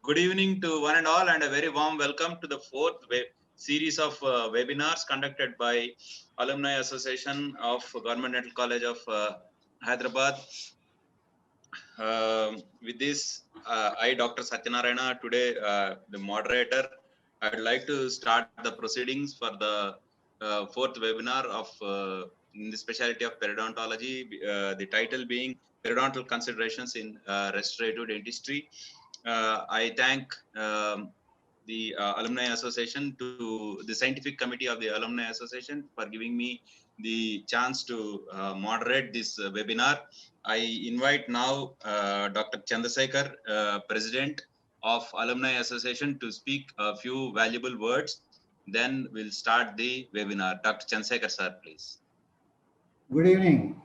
Good evening to one and all, and a very warm welcome to the fourth series of webinars conducted by Alumni Association of Government Dental College of Hyderabad. With this, I, Dr. Satyanarayana, today the moderator. I would like to start the proceedings for the fourth webinar of in the specialty of periodontology. The title being Periodontal Considerations in Restorative Dentistry. I thank the Alumni Association, to the Scientific Committee of the Alumni Association, for giving me the chance to moderate this webinar. I invite now Dr. Chandrasekhar, President of Alumni Association, to speak a few valuable words. Then we'll start the webinar. Dr. Chandrasekhar, sir, please. Good evening.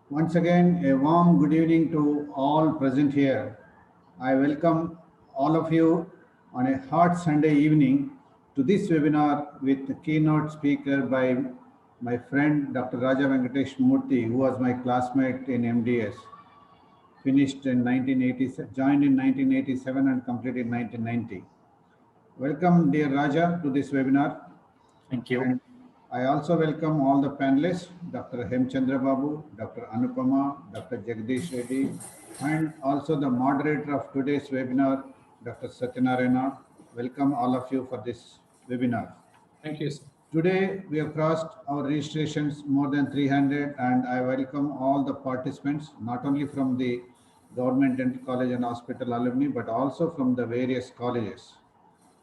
Once again, a warm good evening to all present here. I welcome all of you on a hot Sunday evening to this webinar with the keynote speaker by my friend Dr. Raja Venkatesh Murthy, who was my classmate in MDS. Finished in 1987, joined in 1987 and completed in 1990. Welcome, dear Raja, to this webinar. Thank you. And I also welcome all the panelists, Dr. Hemchandra Babu, Dr. Anupama, Dr. Jagdish Reddy, and also the moderator of today's webinar, Dr. Satyanarayana. Welcome all of you for this webinar. Thank you, sir. Today, we have crossed our registrations more than 300, and I welcome all the participants, not only from the Government Dental College and Hospital alumni, but also from the various colleges.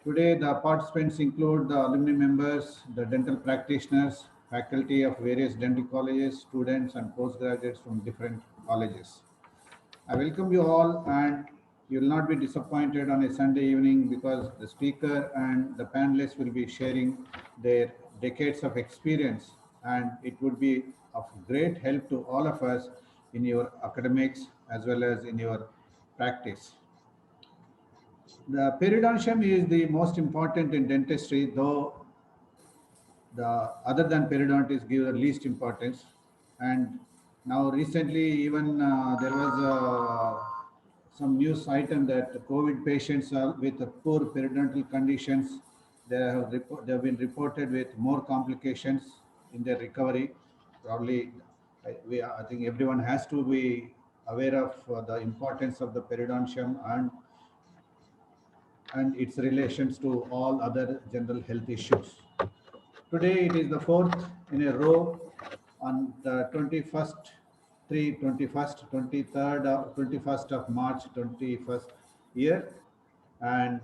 Today, the participants include the alumni members, the dental practitioners, faculty of various dental colleges, students and postgraduates from different colleges. I welcome you all, and you will not be disappointed on a Sunday evening, because the speaker and the panelists will be sharing their decades of experience, and it would be of great help to all of us in your academics as well as in your practice. The periodontium is the most important in dentistry, though the other than periodontists give the least importance. And now recently, even there was some news item that COVID patients with poor periodontal conditions, they have been reported with more complications in their recovery. Probably, I think everyone has to be aware of the importance of the periodontium and its relations to all other general health issues. Today it is the fourth in a row on the 21st, 21st of March 21st year, and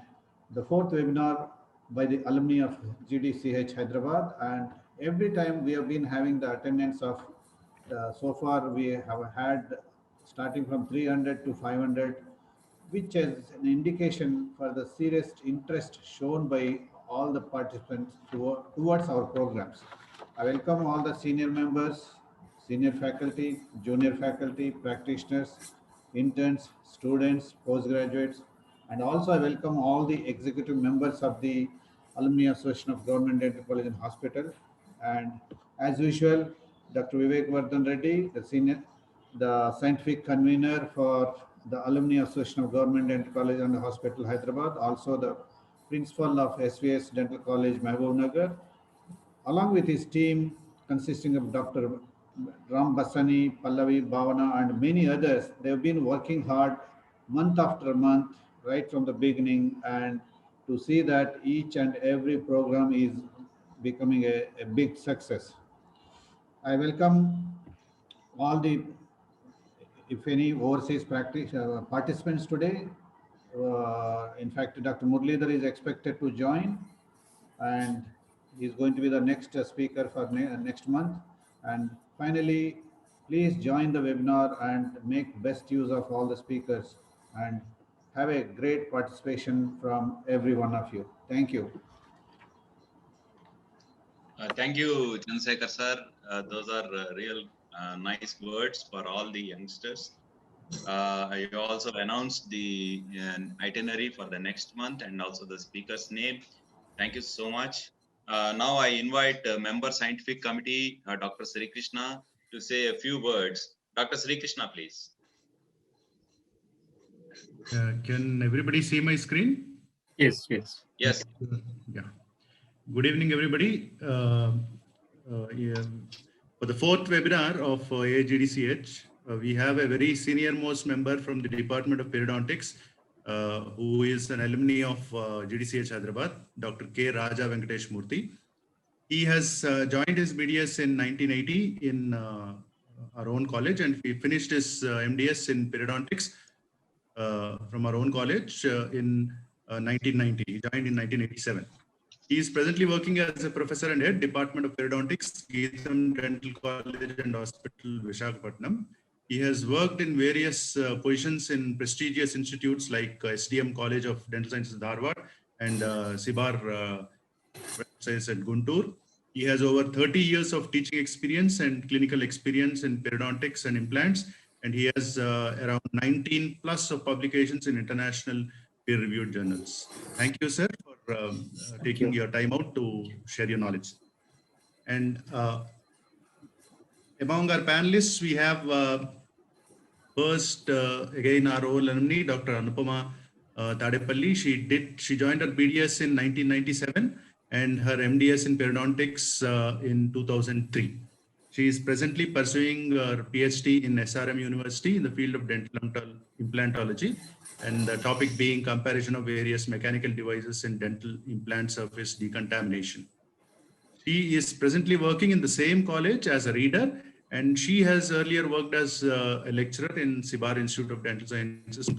the fourth webinar by the alumni of GDCH Hyderabad. And every time we have been having the attendance of, so far we have had starting from 300 to 500, which is an indication for the serious interest shown by all the participants towards our programs. I welcome all the senior members, senior faculty, junior faculty, practitioners, interns, students, postgraduates, and also I welcome all the executive members of the Alumni Association of Government Dental College and Hospital. And as usual, Dr. Vivek Vardhan Reddy, the scientific convener for the Alumni Association of Government Dental College and Hospital, Hyderabad, also the principal of SVS Dental College, Mahbub Nagar, along with his team consisting of Dr. Ram Basani, Pallavi, Bhavana, and many others. They've been working hard month after month, right from the beginning, and to see that each and every program is becoming a big success. I welcome all the, if any, overseas participants today. In fact, Dr. Murlidhar is expected to join, and he's going to be the next speaker for next month. And finally, please join the webinar and make best use of all the speakers, and have a great participation from every one of you. Thank you. Thank you, Chandrasekhar, sir. Those are real nice words for all the youngsters. I also announced the itinerary for the next month and also the speaker's name. Thank you so much. Now I invite member scientific committee, Dr. Sri Krishna, to say a few words. Dr. Sri Krishna, please. Can everybody see my screen? Yes, yes. Yes. Yeah. Good evening, everybody. Yeah. For the fourth webinar of AGDCH, we have a very senior most member from the Department of Periodontics, who is an alumni of GDCH Hyderabad, Dr. K. Raja Venkatesh Murthy. He has joined his BDS in 1980 in our own college, and he finished his MDS in Periodontics from our own college in 1990. He joined in 1987. He is presently working as a professor and head Department of Periodontics, Geetham Dental College and Hospital, Visakhapatnam. He has worked in various positions in prestigious institutes like SDM College of Dental Sciences, Dharwad, and CIBAR Science at Guntur. He has over 30 years of teaching experience and clinical experience in periodontics and implants, and he has around 19 plus of publications in international peer-reviewed journals. Thank you, sir, for taking your time out to share your knowledge. And among our panelists, we have first, again, our old alumni, Dr. Anupama Tadepalli. She joined her BDS in 1997 and her MDS in periodontics in 2003. She is presently pursuing her PhD in SRM University in the field of dental implantology, and the topic being comparison of various mechanical devices in dental implant surface decontamination. She is presently working in the same college as a reader, and she has earlier worked as a lecturer in CIBAR Institute of Dental Sciences.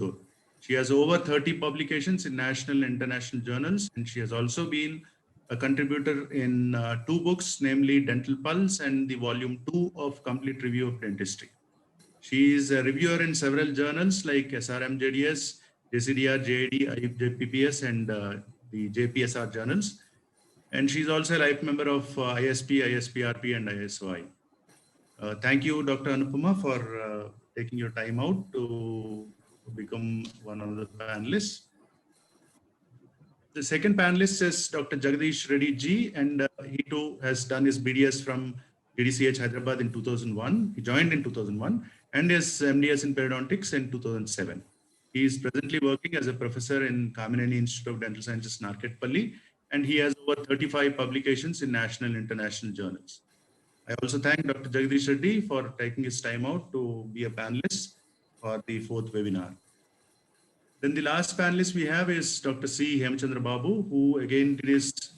She has over 30 publications in national and international journals, and she has also been a contributor in 2 books, namely Dental Pulse and the volume 2 of Complete Review of Dentistry. She is a reviewer in several journals like SRM JDS, JCDR, JAD, IPPS, and the JPSR journals. And she's also a life member of ISP, ISPRP, and ISOI. Thank you, Dr. Anupama, for taking your time out to become one of the panelists. The second panelist is Dr. Jagadish Reddy Ji, and he too has done his BDS from GDCH Hyderabad in 2001. He joined in 2001 and his MDS in periodontics in 2007. He is presently working as a professor in Kamineni Institute of Dental Sciences, Narketpalli, and he has over 35 publications in national and international journals. I also thank Dr. Jagadish Reddy for taking his time out to be a panelist for the 4th webinar. Then the last panelist we have is Dr. C. Hemchandra Babu, who again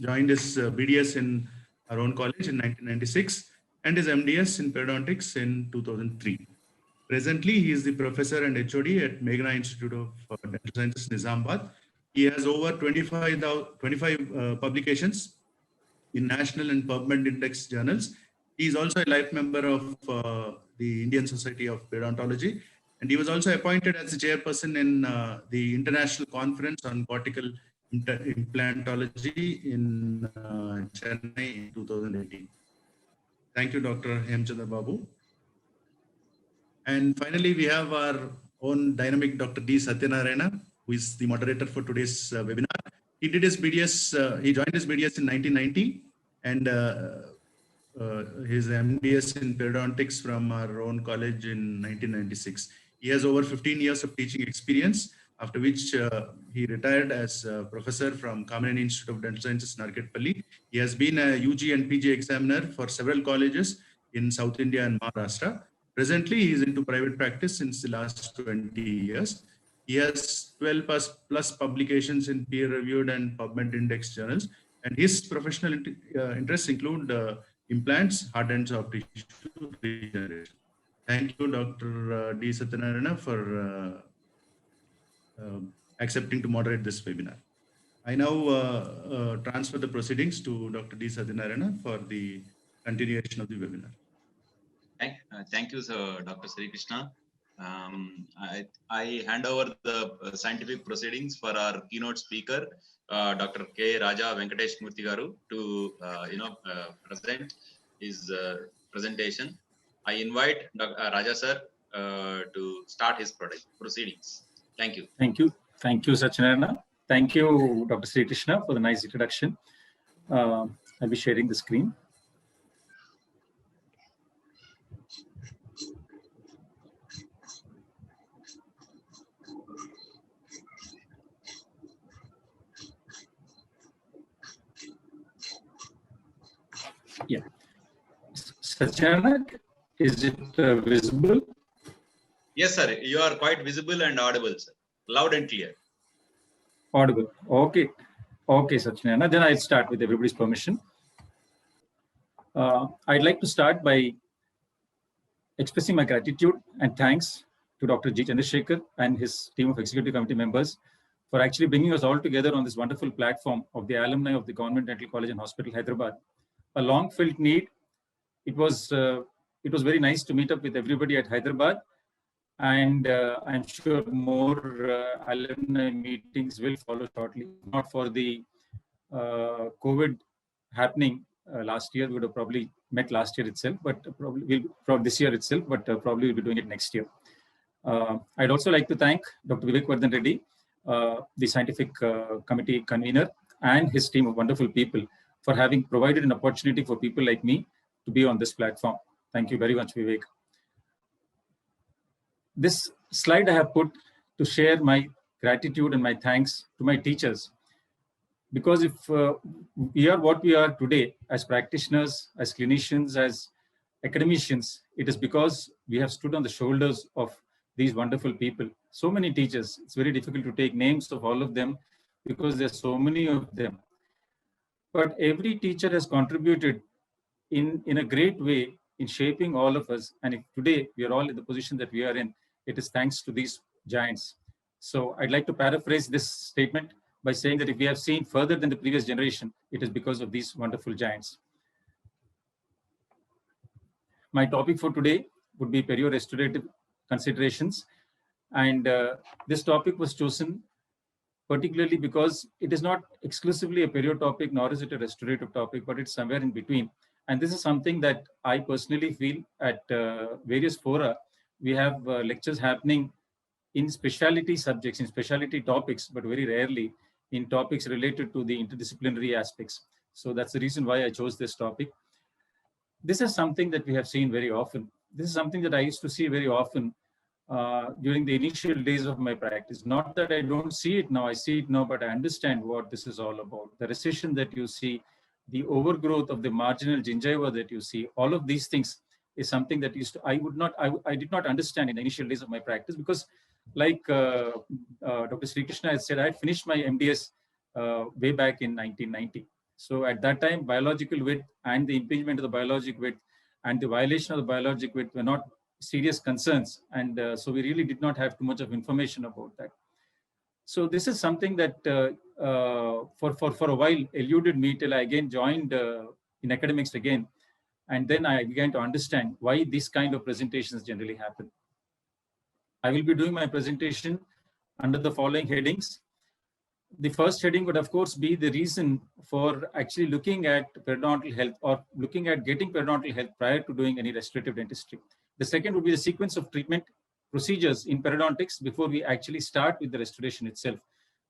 joined his BDS in our own college in 1996 and his MDS in periodontics in 2003. Presently, he is the professor and HOD at Meghna Institute of Dental Sciences, Nizamabad. He has over 25 publications in national and PubMed Index journals. He is also a life member of the Indian Society of Periodontology, and he was also appointed as the chairperson in the International Conference on Cortical Implantology in Chennai in 2018. Thank you, Dr. Hemchandra Babu. And finally, we have our own dynamic Dr. D. Satyanarayana, who is the moderator for today's webinar. He did his BDS, he joined his BDS in 1990, and his MDS in periodontics from our own college in 1996. He has over 15 years of teaching experience, after which he retired as a professor from Kamineni Institute of Dental Sciences, Narketpalli. He has been a UG and PG examiner for several colleges in South India and Maharashtra. Presently, he is into private practice since the last 20 years. He has 12 plus publications in peer-reviewed and PubMed Index journals, and his professional interests include implants, hard and soft tissue regeneration. Thank you, Dr. D. Satyanarayana, for accepting to moderate this webinar. I now transfer the proceedings to Dr. D. Satyanarayana for the continuation of the webinar. Thank you, sir, Dr. Sri Krishna. I hand over the scientific proceedings for our keynote speaker, Dr. K. Raja Venkatesh Murthy Garu, to present his presentation. I invite Dr. Raja sir to start his proceedings. Thank you. Thank you. Thank you, Satyanarayana. Thank you, Dr. Sri Krishna, for the nice introduction. I'll be sharing the screen. Satyanarayana, is it visible? Yes, sir. You are quite visible and audible, sir. Loud and clear. Audible. Okay. Okay, Satyanarayana. Then I'll start with everybody's permission. I'd like to start by expressing my gratitude and thanks to Dr. G. Chandrasekhar and his team of executive committee members for actually bringing us all together on this wonderful platform of the alumni of the Government Dental College and Hospital, Hyderabad. A long felt need. It was very nice to meet up with everybody at Hyderabad, and I'm sure more alumni meetings will follow shortly. Not for the COVID happening last year, we would have probably met last year itself, but probably from this year itself, but probably we'll be doing it next year. I'd also like to thank Dr. Vivek Vardhan Reddy, the scientific committee convener, and his team of wonderful people for having provided an opportunity for people like me to be on this platform. Thank you very much, Vivek. This slide I have put to share my gratitude and my thanks to my teachers. Because if we are what we are today as practitioners, as clinicians, as academicians, it is because we have stood on the shoulders of these wonderful people. So many teachers, it's very difficult to take names of all of them because there's so many of them. But every teacher has contributed in a great way in shaping all of us. And if today we are all in the position that we are in, it is thanks to these giants. So I'd like to paraphrase this statement by saying that if we have seen further than the previous generation, it is because of these wonderful giants. My topic for today would be periorestorative considerations. And this topic was chosen particularly because it is not exclusively a perio topic, nor is it a restorative topic, but it's somewhere in between. And this is something that I personally feel at various fora. We have lectures happening in specialty subjects, in specialty topics, but very rarely in topics related to the interdisciplinary aspects. So that's the reason why I chose this topic. This is something that we have seen very often. This is something that I used to see very often during the initial days of my practice. Not that I don't see it now, I see it now, but I understand what this is all about. The recession that you see, the overgrowth of the marginal gingiva that you see, all of these things is something that I did not understand in the initial days of my practice, because like Dr. Sri Krishna has said, I had finished my MDS way back in 1990. So at that time, biological width and the impingement of the biologic width and the violation of the biologic width were not serious concerns. And so we really did not have too much of information about that. So this is something that for a while eluded me till I again joined in academics again. And then I began to understand why these kind of presentations generally happen. I will be doing my presentation under the following headings. The first heading would, of course, be the reason for actually looking at periodontal health or looking at getting periodontal health prior to doing any restorative dentistry. The second would be the sequence of treatment procedures in periodontics before we actually start with the restoration itself.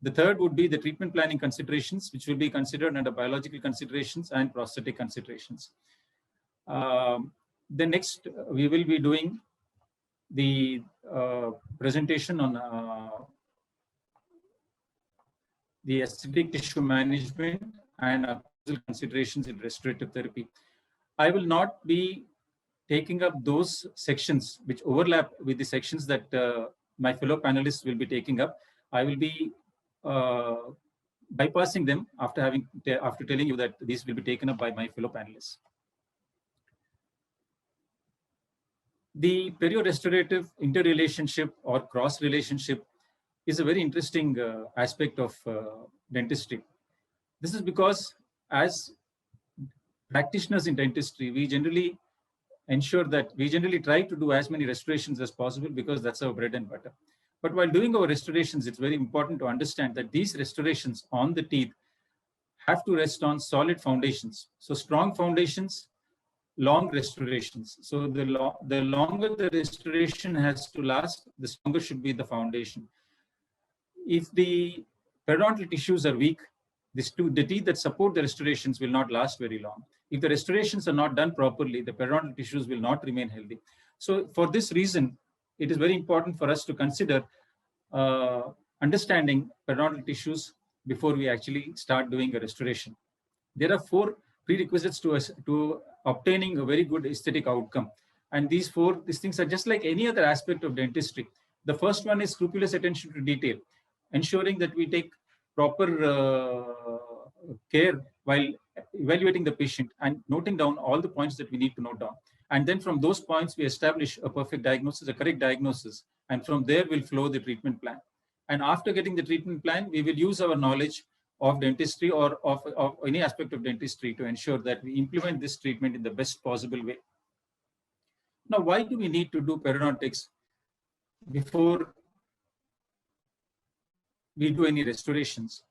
The third would be the treatment planning considerations, which will be considered under biological considerations and prosthetic considerations. The next, we will be doing the presentation on the aesthetic tissue management and considerations in restorative therapy. I will not be taking up those sections which overlap with the sections that my fellow panelists will be taking up. I will be bypassing them after telling you that these will be taken up by my fellow panelists. The periorestorative interrelationship or cross relationship is a very interesting aspect of dentistry. This is because as practitioners in dentistry, we generally ensure that we generally try to do as many restorations as possible because that's our bread and butter. But while doing our restorations, it's very important to understand that these restorations on the teeth have to rest on solid foundations. So strong foundations, long restorations. So the longer the restoration has to last, the stronger should be the foundation. If the periodontal tissues are weak, the teeth that support the restorations will not last very long. If the restorations are not done properly, the periodontal tissues will not remain healthy. So for this reason, it is very important for us to consider understanding periodontal tissues before we actually start doing a restoration. There are 4 prerequisites to obtaining a very good aesthetic outcome. And these things are just like any other aspect of dentistry. The first one is scrupulous attention to detail, ensuring that we take proper care while evaluating the patient and noting down all the points that we need to note down. And then from those points, we establish a perfect diagnosis, a correct diagnosis. And from there will flow the treatment plan. And after getting the treatment plan, we will use our knowledge of dentistry or of any aspect of dentistry to ensure that we implement this treatment in the best possible way. Now, why do we need to do periodontics before we do any restorations?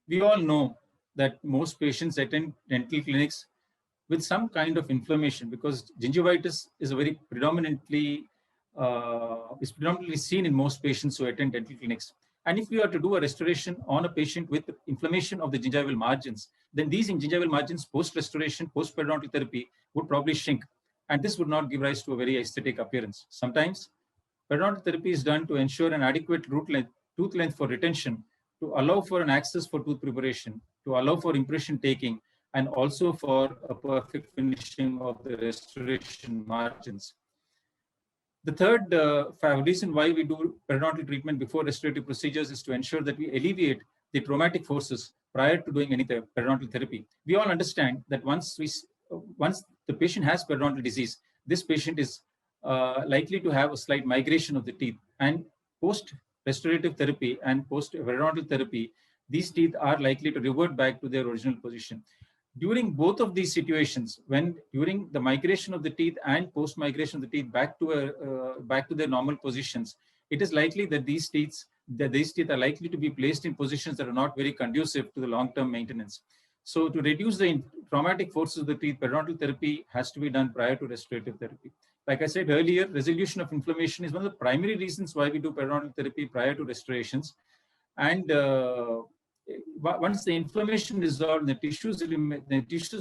We all know that most patients attend dental clinics with some kind of inflammation, because gingivitis is a very predominantly seen in most patients who attend dental clinics. And if we are to do a restoration on a patient with inflammation of the gingival margins, then these gingival margins post-restoration, post-periodontal therapy would probably shrink. And this would not give rise to a very aesthetic appearance. Sometimes periodontal therapy is done to ensure an adequate tooth length for retention, to allow for an access for tooth preparation, to allow for impression taking, and also for a perfect finishing of the restoration margins. The third reason why we do periodontal treatment before restorative procedures is to ensure that we alleviate the traumatic forces prior to doing any periodontal therapy. We all understand that once the patient has periodontal disease, this patient is likely to have a slight migration of the teeth. And post-restorative therapy and post-periodontal therapy, these teeth are likely to revert back to their original position. During both of these situations, during the migration of the teeth and post-migration of the teeth back to their normal positions, it is likely that these teeth are likely to be placed in positions that are not very conducive to the long-term maintenance. So to reduce the traumatic forces of the teeth, periodontal therapy has to be done prior to restorative therapy. Like I said earlier, resolution of inflammation is one of the primary reasons why we do periodontal therapy prior to restorations. And once the inflammation is resolved, the tissues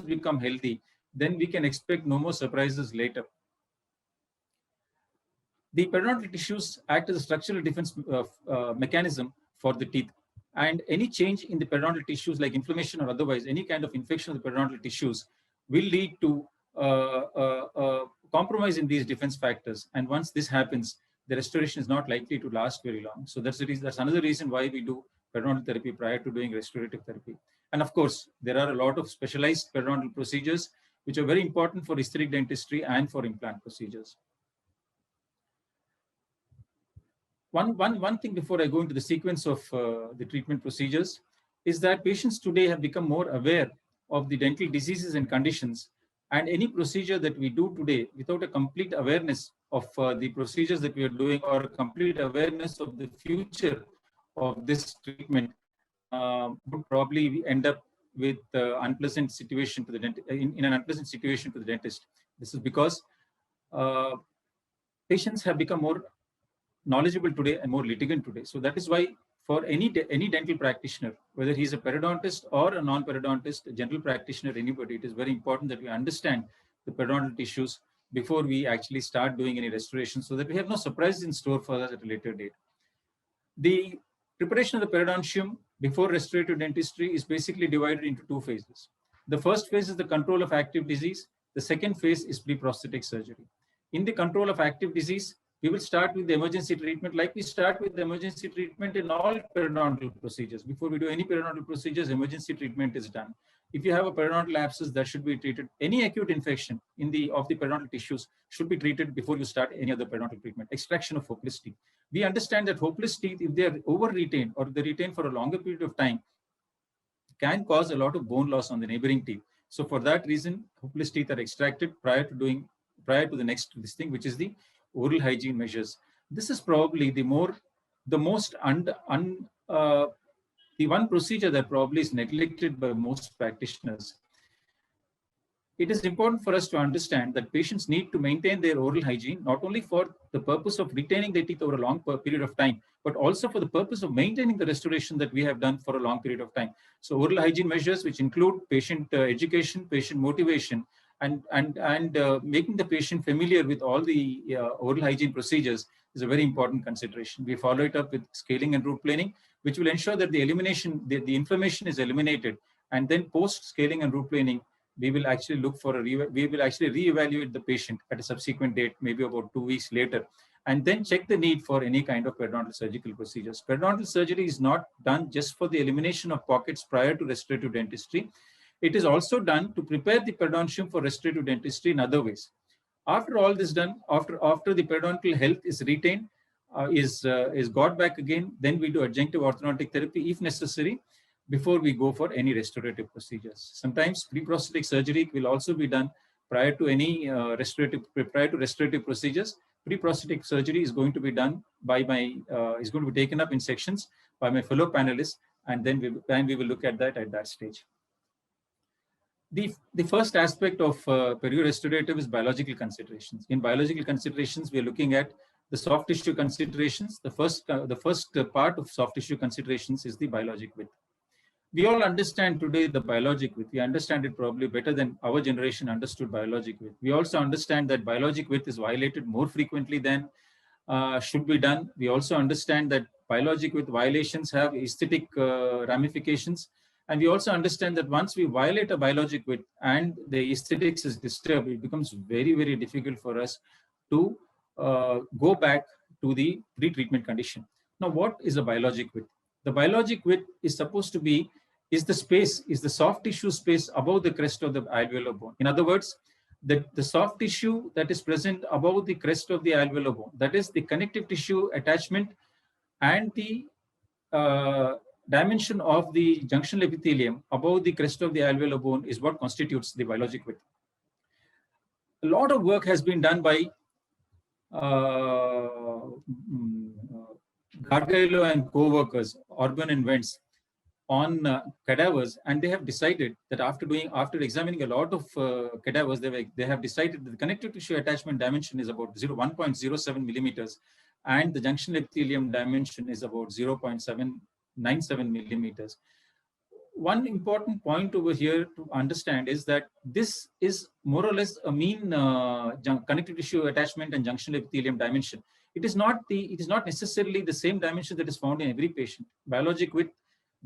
become healthy, then we can expect no more surprises later. The periodontal tissues act as a structural defense mechanism for the teeth. And any change in the periodontal tissues, like inflammation or otherwise, any kind of infection of the periodontal tissues will lead to compromise in these defense factors. And once this happens, the restoration is not likely to last very long. So that's another reason why we do periodontal therapy prior to doing restorative therapy. And of course, there are a lot of specialized periodontal procedures which are very important for aesthetic dentistry and for implant procedures. One thing before I go into the sequence of the treatment procedures is that patients today have become more aware of the dental diseases and conditions, and any procedure that we do today without a complete awareness of the procedures that we are doing or a complete awareness of the future of this treatment would probably end up with unpleasant situation to the dentist, in an unpleasant situation to the dentist. This is because patients have become more knowledgeable today and more litigant today. So that is why for any dental practitioner, whether he's a periodontist or a non-periodontist, a general practitioner, anybody, it is very important that we understand the periodontal tissues before we actually start doing any restoration, so that we have no surprises in store for us at a later date. The preparation of the periodontium before restorative dentistry is basically divided into two phases. The first phase is the control of active disease. The second phase is pre-prosthetic surgery. In the control of active disease, we will start with the emergency treatment like we start with the emergency treatment in all periodontal procedures. Before we do any periodontal procedures, emergency treatment is done. If you have a periodontal abscess, that should be treated. Any acute infection of the periodontal tissues should be treated before you start any other periodontal treatment. Extraction of hopeless teeth. We understand that hopeless teeth, if they are over-retained or they retain for a longer period of time, can cause a lot of bone loss on the neighboring teeth. So for that reason, hopeless teeth are extracted prior to the next thing, which is the oral hygiene measures. This is probably the one procedure that probably is neglected by most practitioners. It is important for us to understand that patients need to maintain their oral hygiene, not only for the purpose of retaining their teeth over a long period of time, but also for the purpose of maintaining the restoration that we have done for a long period of time. So oral hygiene measures, which include patient education, patient motivation, and making the patient familiar with all the oral hygiene procedures is a very important consideration. We follow it up with scaling and root planing, which will ensure that the inflammation is eliminated. And then post scaling and root planing, we will actually look for we will actually reevaluate the patient at a subsequent date, maybe about 2 weeks later, and then check the need for any kind of periodontal surgical procedures. Periodontal surgery is not done just for the elimination of pockets prior to restorative dentistry. It is also done to prepare the periodontium for restorative dentistry in other ways. After all this done, after the periodontal health is retained, is got back again, then we do adjunctive orthodontic therapy if necessary before we go for any restorative procedures. Sometimes pre-prosthetic surgery will also be done prior to any restorative procedures. Pre-prosthetic surgery is going to be done by is going to be taken up in sections by my fellow panelists, and then we will look at that stage. The first aspect of periorestorative is biological considerations. In biological considerations, we are looking at the soft tissue considerations. The first part of soft tissue considerations is the biologic width. We all understand today the biologic width. We understand it probably better than our generation understood biologic width. We also understand that biologic width is violated more frequently than should be done. We also understand that biologic width violations have aesthetic ramifications. And we also understand that once we violate a biologic width and the aesthetics is disturbed, it becomes very, very difficult for us to go back to the pre-treatment condition. Now, what is a biologic width? The biologic width is supposed to be the soft tissue space above the crest of the alveolar bone. In other words, the soft tissue that is present above the crest of the alveolar bone, that is the connective tissue attachment and the dimension of the junctional epithelium above the crest of the alveolar bone is what constitutes the biologic width. A lot of work has been done by Gargailo and co-workers, Orban and Wentz, on cadavers, and they have decided that after examining a lot of cadavers, they have decided that the connective tissue attachment dimension is about 1.07 millimeters, and the junctional epithelium dimension is about 0.797 millimeters. One important point over here to understand is that this is more or less a mean connective tissue attachment and junctional epithelium dimension. It is not necessarily the same dimension that is found in every patient. Biologic width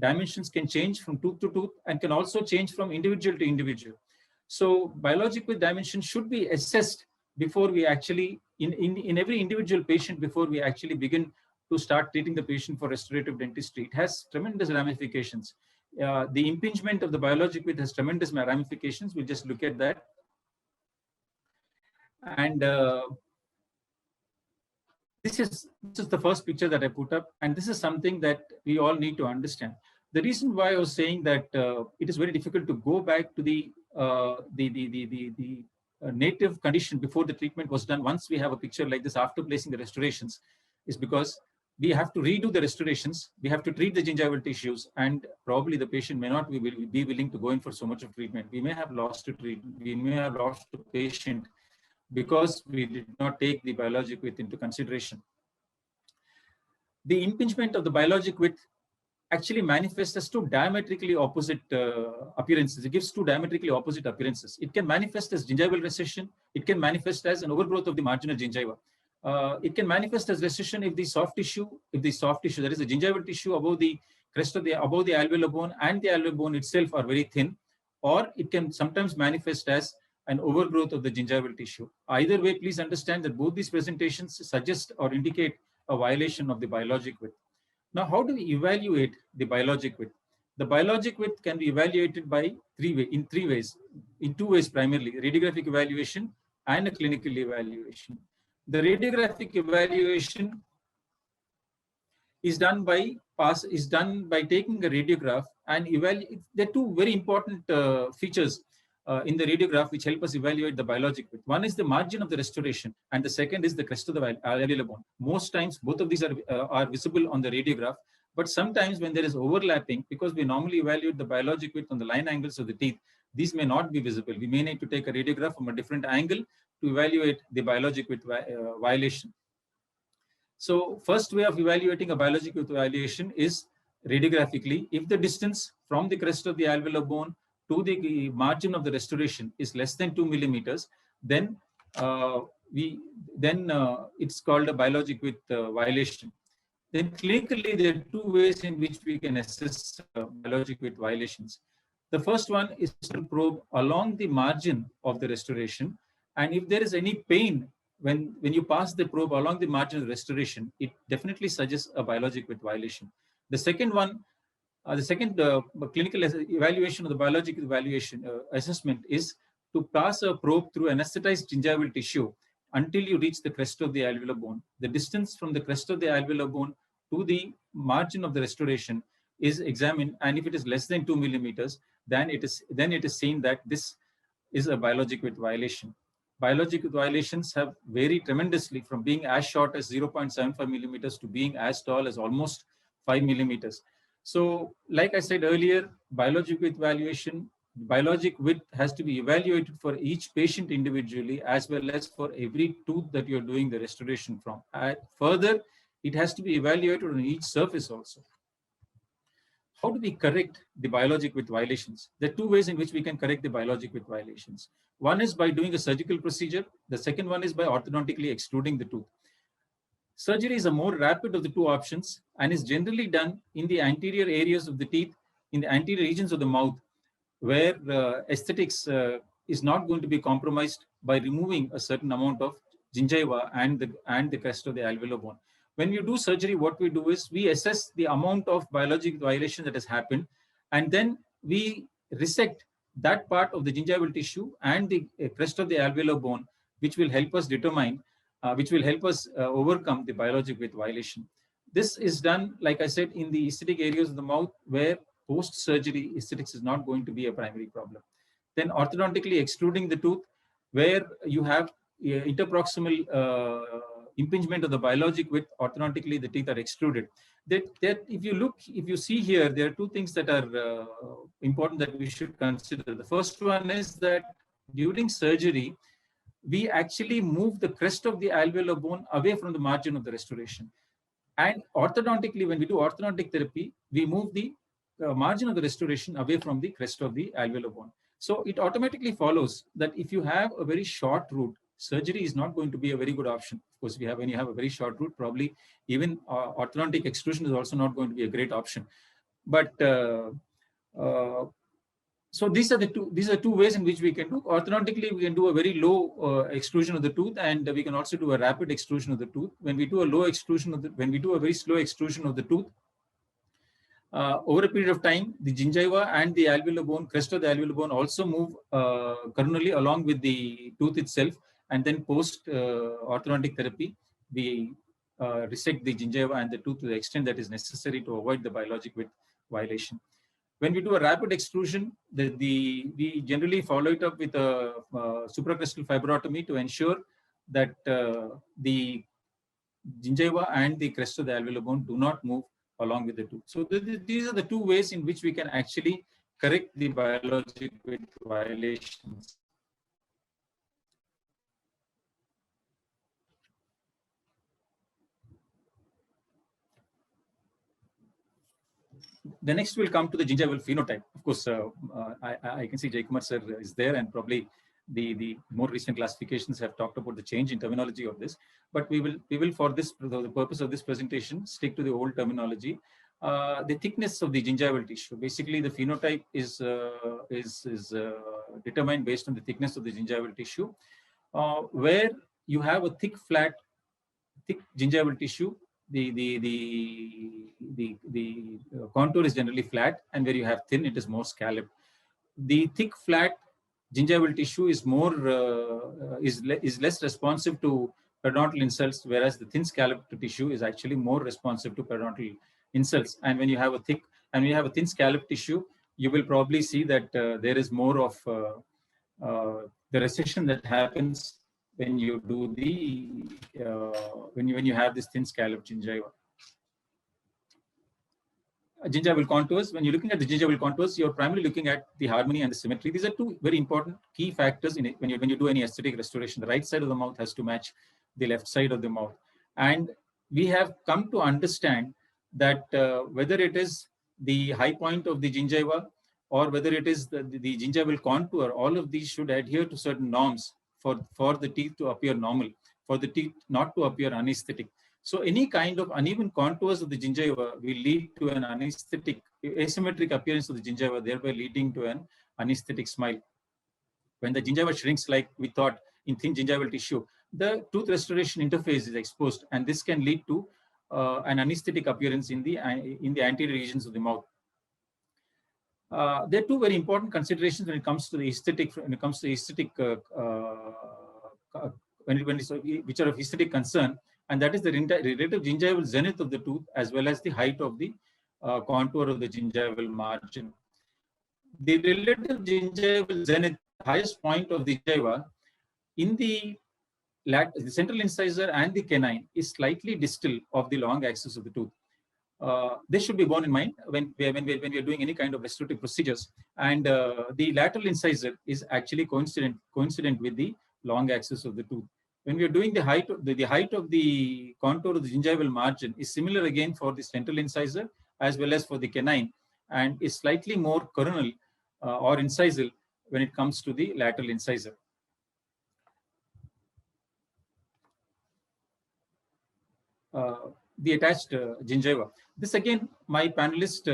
dimensions can change from tooth to tooth and can also change from individual to individual. So biologic width dimension should be assessed before we actually, in every individual patient, before we actually begin to start treating the patient for restorative dentistry. It has tremendous ramifications. The impingement of the biologic width has tremendous ramifications. We'll just look at that. And this is the first picture that I put up, and this is something that we all need to understand. The reason why I was saying that it is very difficult to go back to the native condition before the treatment was done once we have a picture like this after placing the restorations is because we have to redo the restorations, we have to treat the gingival tissues, and probably the patient may not be willing to go in for so much of treatment. We may have lost a treatment, we may have lost a patient because we did not take the biologic width into consideration. The impingement of the biologic width actually manifests as two diametrically opposite appearances. It gives two diametrically opposite appearances. It can manifest as gingival recession. It can manifest as an overgrowth of the marginal gingiva. It can manifest as recession if the soft tissue, that is the gingival tissue above the crest of above the alveolar bone and the alveolar bone itself are very thin, or it can sometimes manifest as an overgrowth of the gingival tissue. Either way, please understand that both these presentations suggest or indicate a violation of the biologic width. Now, how do we evaluate the biologic width? The biologic width can be evaluated by in two ways primarily: radiographic evaluation and a clinical evaluation. The radiographic evaluation is done by taking a radiograph and evaluate. There are two very important features in the radiograph which help us evaluate the biologic width. One is the margin of the restoration, and the second is the crest of the alveolar bone. Most times, both of these are visible on the radiograph, but sometimes when there is overlapping, because we normally evaluate the biologic width on the line angles of the teeth, these may not be visible. We may need to take a radiograph from a different angle to evaluate the biologic width violation. So first way of evaluating a biologic width violation is radiographically. If the distance from the crest of the alveolar bone to the margin of the restoration is less than 2 millimeters, then it's called a biologic width violation. Then clinically, there are two ways in which we can assess biologic width violations. The first one is to probe along the margin of the restoration. And if there is any pain when you pass the probe along the margin of the restoration, it definitely suggests a biologic width violation. The second one, clinical evaluation of the biologic evaluation assessment is to pass a probe through anesthetized gingival tissue until you reach the crest of the alveolar bone. The distance from the crest of the alveolar bone to the margin of the restoration is examined, and if it is less than 2 millimeters, then it is seen that this is a biologic width violation. Biologic width violations have varied tremendously from being as short as 0.75 millimeters to being as tall as almost 5 millimeters. So, like I said earlier, biologic width has to be evaluated for each patient individually, as well as for every tooth that you're doing the restoration from. Further, it has to be evaluated on each surface also. How do we correct the biologic width violations? There are two ways in which we can correct the biologic width violations. One is by doing a surgical procedure. The second one is by orthodontically extruding the tooth. Surgery is a more rapid of the two options and is generally done in the anterior areas of the teeth, in the anterior regions of the mouth, where aesthetics is not going to be compromised by removing a certain amount of gingiva and the crest of the alveolar bone. When you do surgery, what we do is we assess the amount of biologic violation that has happened, and then we resect that part of the gingival tissue and the crest of the alveolar bone, which will help us determine, overcome the biologic width violation. This is done, like I said, in the aesthetic areas of the mouth where post-surgery aesthetics is not going to be a primary problem. Then orthodontically extruding the tooth, where you have interproximal impingement of the biologic width, orthodontically the teeth are extruded. If you see here, there are two things that are important that we should consider. The first one is that during surgery, we actually move the crest of the alveolar bone away from the margin of the restoration. And orthodontically, when we do orthodontic therapy, we move the margin of the restoration away from the crest of the alveolar bone. So it automatically follows that if you have a very short root, surgery is not going to be a very good option. Of course, when you have a very short root, probably even orthodontic extrusion is also not going to be a great option. But so these are two ways in which we can do. Orthodontically, we can do a very low extrusion of the tooth, and we can also do a rapid extrusion of the tooth. When we do a very slow extrusion of the tooth, over a period of time, the gingiva and the alveolar bone, crest of the alveolar bone, also move coronally along with the tooth itself. And then post orthodontic therapy, we resect the gingiva and the tooth to the extent that is necessary to avoid the biologic width violation. When we do a rapid extrusion, we generally follow it up with a supracrestal fibrotomy to ensure that the gingiva and the crest of the alveolar bone do not move along with the tooth. So these are the two ways in which we can actually correct the biologic width violations. The next will come to the gingival phenotype. Of course, I can see Jaykumar sir is there, and probably the more recent classifications have talked about the change in terminology of this. But we will for the purpose of this presentation, stick to the old terminology. The thickness of the gingival tissue. Basically, the phenotype is determined based on the thickness of the gingival tissue, where you have a thick gingival tissue. The contour is generally flat, and where you have thin, it is more scalloped. The thick, flat gingival tissue is is less responsive to periodontal insults, whereas the thin scalloped tissue is actually more responsive to periodontal insults. And when you have a thin scalloped tissue, you will probably see that there is more of the recession that happens when you do when you have this thin scalloped gingiva. Gingival contours. When you're looking at the gingival contours, you're primarily looking at the harmony and the symmetry. These are two very important key factors in it. When you do any aesthetic restoration, the right side of the mouth has to match the left side of the mouth. And we have come to understand that whether it is the high point of the gingiva or whether it is the gingival contour, all of these should adhere to certain norms for the teeth to appear normal, for the teeth not to appear unaesthetic. So any kind of uneven contours of the gingiva will lead to an unaesthetic asymmetric appearance of the gingiva, thereby leading to an anesthetic smile. When the gingiva shrinks like we thought in thin gingival tissue, the tooth restoration interface is exposed, and this can lead to an anesthetic appearance in the anterior regions of the mouth. There are two very important considerations when it comes to the aesthetic. When it comes to aesthetic, which are of aesthetic concern, and that is the relative gingival zenith of the tooth as well as the height of the contour of the gingival margin. The relative gingival zenith, highest point of the gingiva, in the central incisor and the canine is slightly distal of the long axis of the tooth. This should be borne in mind when we are doing any kind of restorative procedures. And the lateral incisor is actually coincident with the long axis of the tooth. When we are doing the height of the contour of the gingival margin is similar again for the central incisor as well as for the canine, and is slightly more coronal or incisal when it comes to the lateral incisor. The attached gingiva. This again, my panelist,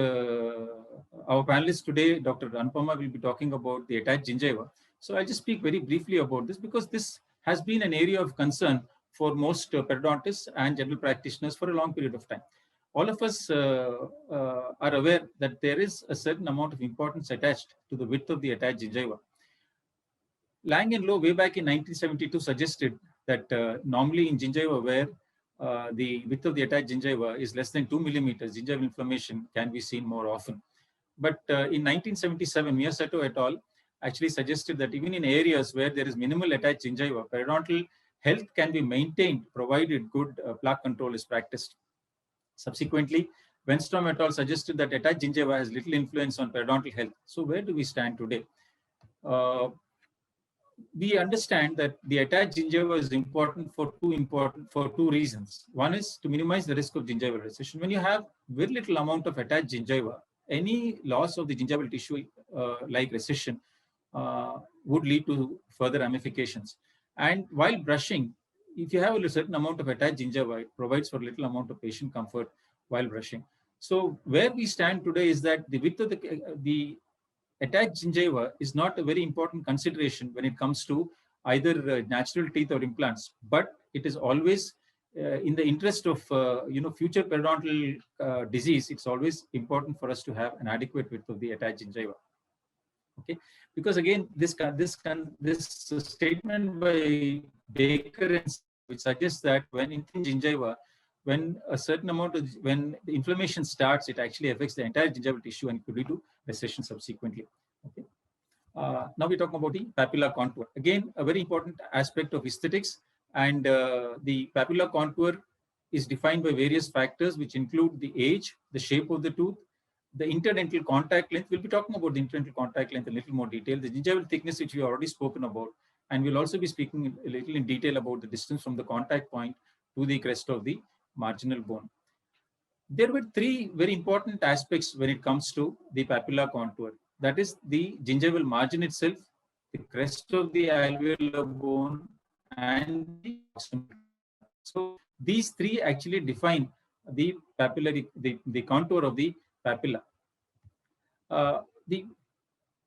our panelist today, Dr. Anupama, will be talking about the attached gingiva. So I'll just speak very briefly about this because this has been an area of concern for most periodontists and general practitioners for a long period of time. All of us are aware that there is a certain amount of importance attached to the width of the attached gingiva. Lang and Low, way back in 1972, suggested that normally in gingiva where the width of the attached gingiva is less than 2 millimeters, gingival inflammation can be seen more often. But in 1977, Miyasato et al. Actually suggested that even in areas where there is minimal attached gingiva, periodontal health can be maintained provided good plaque control is practiced. Subsequently, Wenstrom et al. Suggested that attached gingiva has little influence on periodontal health. So where do we stand today? We understand that the attached gingiva is important for two reasons. One is to minimize the risk of gingival recession. When you have very little amount of attached gingiva, any loss of the gingival tissue like recession would lead to further ramifications. And while brushing, if you have a certain amount of attached gingiva, it provides for little amount of patient comfort while brushing. So where we stand today is that the width of the attached gingiva is not a very important consideration when it comes to either natural teeth or implants, but it is always in the interest of future periodontal disease. It's always important for us to have an adequate width of the attached gingiva. Okay, because again, this statement by Baker, which suggests that when in gingiva, when a certain amount of when the inflammation starts, it actually affects the entire gingival tissue and could lead to recession subsequently. Okay. Now we're talking about the papilla contour. Again, a very important aspect of aesthetics, and the papilla contour is defined by various factors, which include the age, the shape of the tooth, the interdental contact length. We'll be talking about the interdental contact length in a little more detail, the gingival thickness, which we have already spoken about, and we'll also be speaking a little in detail about the distance from the contact point to the crest of the marginal bone. There were three very important aspects when it comes to the papilla contour. That is the gingival margin itself, the crest of the alveolar bone, and the proximal. So these three actually define the papillary, the contour of the papilla. The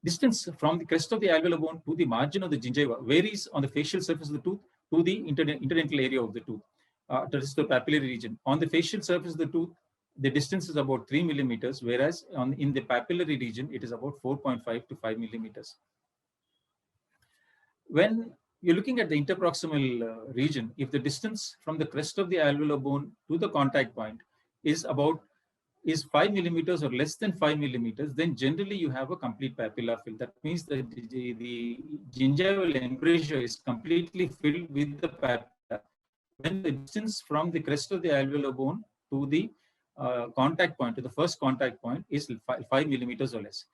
distance from the crest of the alveolar bone to the margin of the gingiva varies on the facial surface of the tooth to the interdental area of the tooth. That is the papillary region. On the facial surface of the tooth, the distance is about 3 millimeters, whereas in the papillary region, it is about 4.5 to 5 millimeters. When you're looking at the interproximal region, if the distance from the crest of the alveolar bone to the contact point is 5 millimeters or less than 5 millimeters, then generally you have a complete papilla fill. That means that the gingival embrasure is completely filled with the papilla. When the distance from the crest of the alveolar bone to the contact point, to the first contact point, is 5 millimeters or less.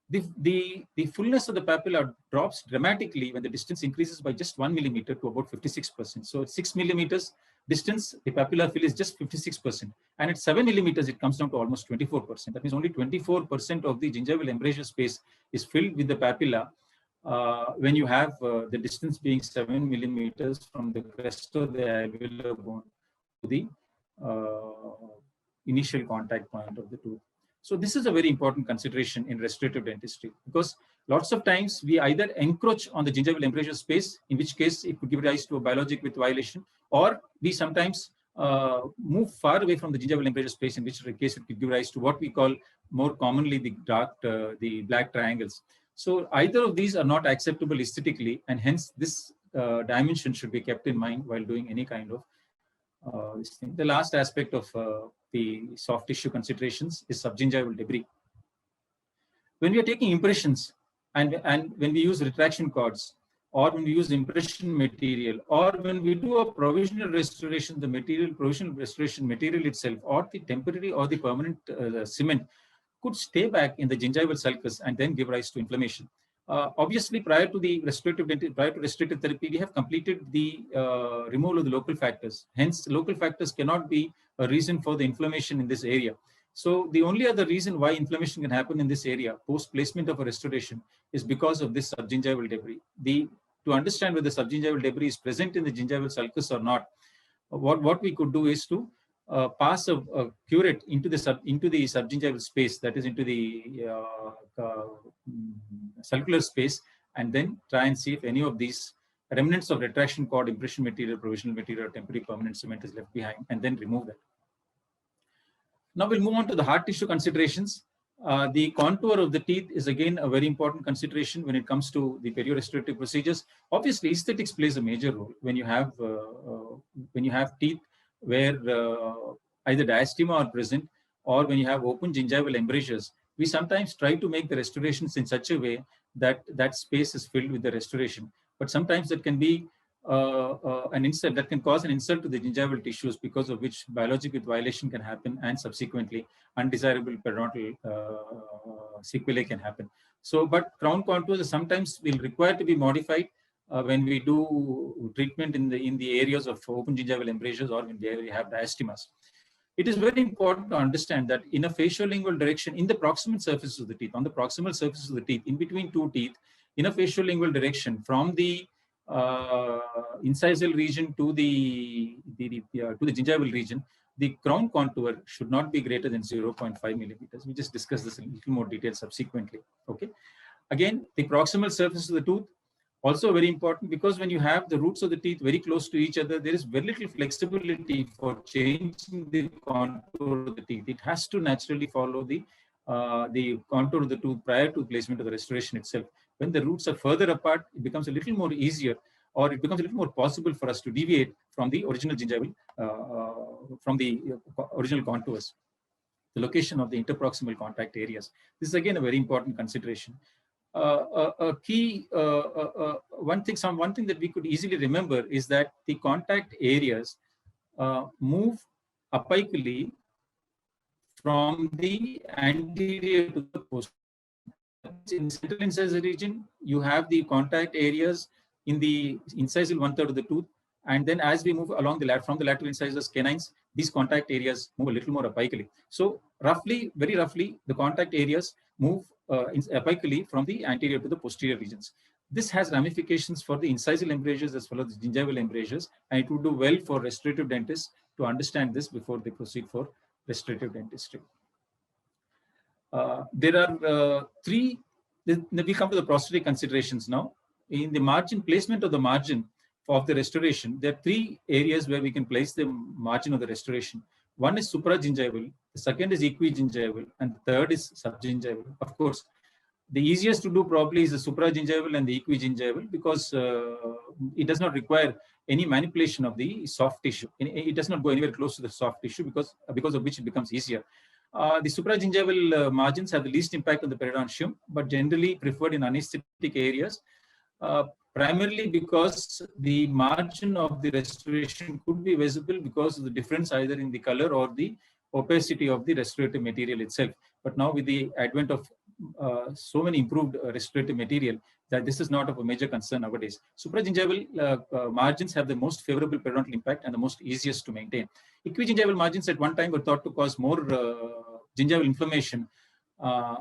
The fullness of the papilla drops dramatically when the distance increases by just 1 millimeter to about 56%. So at 6 millimeters distance, the papilla fill is just 56%. And at 7 millimeters, it comes down to almost 24%. That means only 24% of the gingival embrasure space is filled with the papilla when you have the distance being 7 millimeters from the crest of the alveolar bone to the initial contact point of the tooth. So this is a very important consideration in restorative dentistry, because lots of times we either encroach on the gingival embrasure space, in which case it could give rise to a biologic width violation, or we sometimes move far away from the gingival embrasure space, in which case it could give rise to what we call more commonly the black triangles. So either of these are not acceptable aesthetically, and hence this dimension should be kept in mind while doing any kind of this thing. The last aspect of the soft tissue considerations is subgingival debris. When we are taking impressions and when we use retraction cords, or when we use impression material, or when we do a provisional restoration, the provisional restoration material itself, or the temporary or the permanent cement could stay back in the gingival sulcus and then give rise to inflammation. Obviously, prior to restorative therapy, we have completed the removal of the local factors. Hence, local factors cannot be a reason for the inflammation in this area. So the only other reason why inflammation can happen in this area post placement of a restoration is because of this subgingival debris. To understand whether subgingival debris is present in the gingival sulcus or not, what we could do is to pass a curette into the subgingival space, that is into the circular space, and then try and see if any of these remnants of retraction cord, impression material, provisional material, or temporary permanent cement is left behind, and then remove that. Now we'll move on to the hard tissue considerations. The contour of the teeth is again a very important consideration when it comes to the periorestorative procedures. Obviously, aesthetics plays a major role when you have teeth where either diastema are present, or when you have open gingival embrasures. We sometimes try to make the restorations in such a way that that space is filled with the restoration. But sometimes that can be an insult, that can cause an insult to the gingival tissues, because of which biologic width violation can happen, and subsequently undesirable periodontal sequelae can happen. So, but crown contours sometimes will require to be modified when we do treatment in the areas of open gingival embrasures, or when we have diastemas. It is very important to understand that in a facial-lingual direction, in the proximal surfaces of the teeth, on the proximal surfaces of the teeth, in between two teeth, in a facial-lingual direction, from the incisal region to the gingival region, the crown contour should not be greater than 0.5 millimeters. We just discussed this in a little more detail subsequently. Okay. Again, the proximal surface of the tooth, also very important, because when you have the roots of the teeth very close to each other, there is very little flexibility for changing the contour of the teeth. It has to naturally follow the contour of the tooth prior to placement of the restoration itself. When the roots are further apart, it becomes a little more easier, or it becomes a little more possible for us to deviate from the original gingival, from the original contours, the location of the interproximal contact areas. This is again a very important consideration. One thing that we could easily remember is that the contact areas move apically from the anterior to the posterior. In the central incisor region, you have the contact areas in the incisal 1/3 of the tooth, and then as we move along from the lateral incisors canines, these contact areas move a little more apically. So roughly, very roughly, the contact areas move apically from the anterior to the posterior regions. This has ramifications for the incisal embrasures as well as the gingival embrasures, and it would do well for restorative dentists to understand this before they proceed for restorative dentistry. There are we come to the prosthetic considerations now. In the margin, placement of the margin of the restoration, there are three areas where we can place the margin of the restoration. One is supragingival, the second is equigingival, and the third is subgingival. Of course, the easiest to do probably is the supragingival and the equigingival, because it does not require any manipulation of the soft tissue. It does not go anywhere close to the soft tissue, because of which it becomes easier. The supragingival margins have the least impact on the periodontium, but generally preferred in anesthetic areas, primarily because the margin of the restoration could be visible because of the difference either in the color or the opacity of the restorative material itself. But now with the advent of so many improved restorative material, that this is not of a major concern nowadays. Supragingival margins have the most favorable periodontal impact and the most easiest to maintain. Equigingival margins at one time were thought to cause more gingival inflammation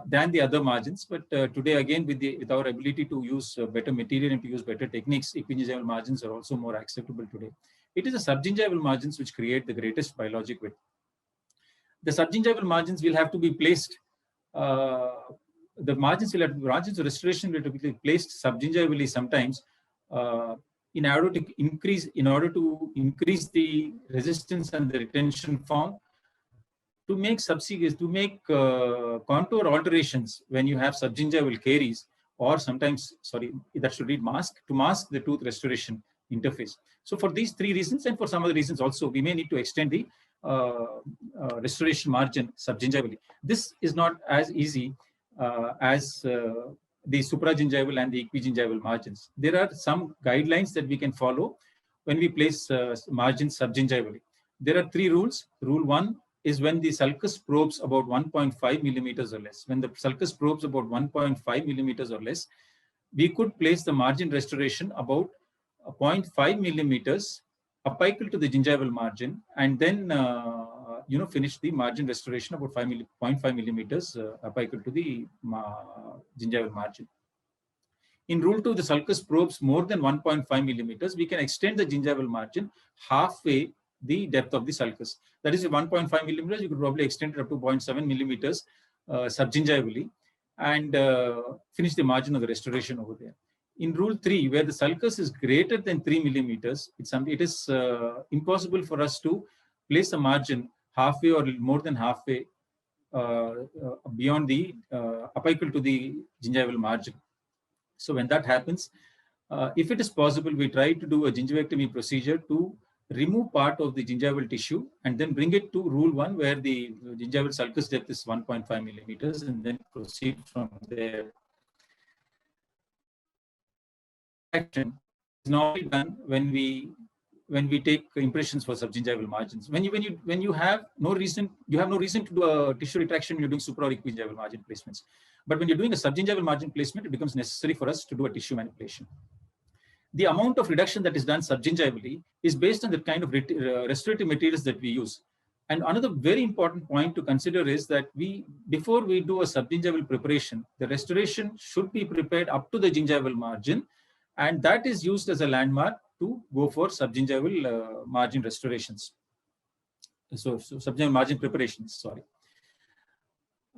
than the other margins, but today again with our ability to use better material and to use better techniques, equigingival margins are also more acceptable today. It is the subgingival margins which create the greatest biologic width. The subgingival margins will have to be placed the margins of restoration will be placed subgingivally sometimes in order to increase the resistance and the retention form, to make contour alterations when you have subgingival caries, or sometimes, sorry, that should read mask, to mask the tooth restoration interface. So for these three reasons, and for some other reasons also, we may need to extend the restoration margin subgingivally. This is not as easy as the supragingival and the equigingival margins. There are some guidelines that we can follow when we place margins subgingivally. There are three rules. Rule 1 is when the sulcus probes about 1.5 millimeters or less. When the sulcus probes about 1.5 millimeters or less, we could place the margin restoration about 0.5 millimeters apical to the gingival margin, and then finish the margin restoration about 0.5 millimeters apical to the gingival margin. In rule 2, the sulcus probes more than 1.5 millimeters. We can extend the gingival margin halfway the depth of the sulcus. That is, 1.5 millimeters, you could probably extend it up to 0.7 millimeters subgingivally, and finish the margin of the restoration over there. In rule 3, where the sulcus is greater than 3 millimeters, it is impossible for us to place a margin halfway or more than halfway beyond the apical to the gingival margin. So when that happens, if it is possible, we try to do a gingivectomy procedure to remove part of the gingival tissue and then bring it to rule 1, where the gingival sulcus depth is 1.5 millimeters, and then proceed from there. Action is normally done when we take impressions for subgingival margins. When you have no reason to do a tissue retraction when you're doing supra or equigingival margin placements. But when you're doing a subgingival margin placement, it becomes necessary for us to do a tissue manipulation. The amount of reduction that is done subgingivally is based on the kind of restorative materials that we use. And another very important point to consider is that before we do a subgingival preparation, the restoration should be prepared up to the gingival margin, and that is used as a landmark to go for subgingival margin restorations. So subgingival margin preparations, sorry.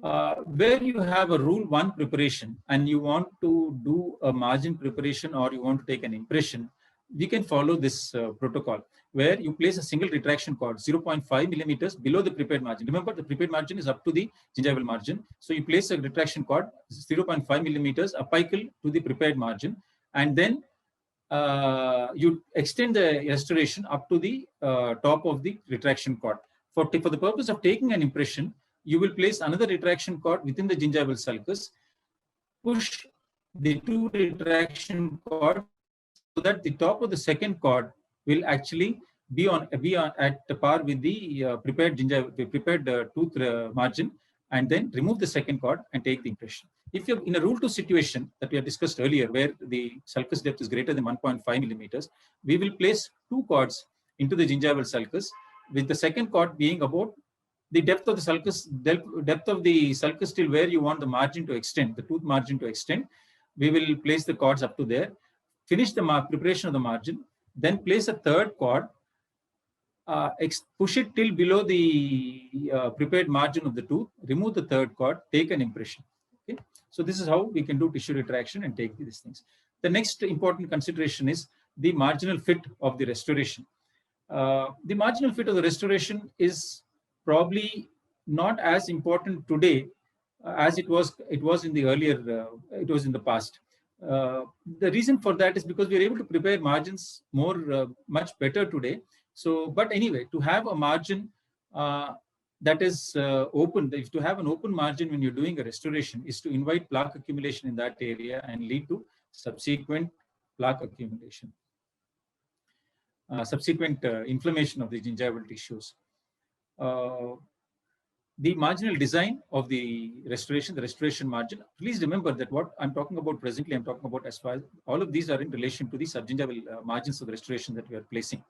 Where you have a rule 1 preparation and you want to do a margin preparation, or you want to take an impression, we can follow this protocol, where you place a single retraction cord 0.5 millimeters below the prepared margin. Remember, the prepared margin is up to the gingival margin. So you place a retraction cord 0.5 millimeters apical to the prepared margin, and then you extend the restoration up to the top of the retraction cord. For the purpose of taking an impression, you will place another retraction cord within the gingival sulcus, push the 2 retraction cords so that the top of the second cord will actually be at par with the prepared tooth margin, and then remove the second cord and take the impression. If you're in a rule 2 situation that we have discussed earlier, where the sulcus depth is greater than 1.5 millimeters, we will place 2 cords into the gingival sulcus, with the second cord being about the depth of the sulcus, till where you want the margin to extend, the tooth margin to extend. We will place the cords up to there, finish the preparation of the margin, then place a third cord, push it till below the prepared margin of the tooth, remove the third cord, take an impression. Okay, so this is how we can do tissue retraction and take these things. The next important consideration is the marginal fit of the restoration. The marginal fit of the restoration is probably not as important today as it was in the earlier, it was in the past. The reason for that is because we are able to prepare margins much better today. So, but anyway, to have a margin that is open, to have an open margin when you're doing a restoration is to invite plaque accumulation in that area and lead to subsequent plaque accumulation, subsequent inflammation of the gingival tissues. The marginal design of the restoration margin. Please remember that what I'm talking about presently, I'm talking about as far as all of these are in relation to the subgingival margins of the restoration that we are placing.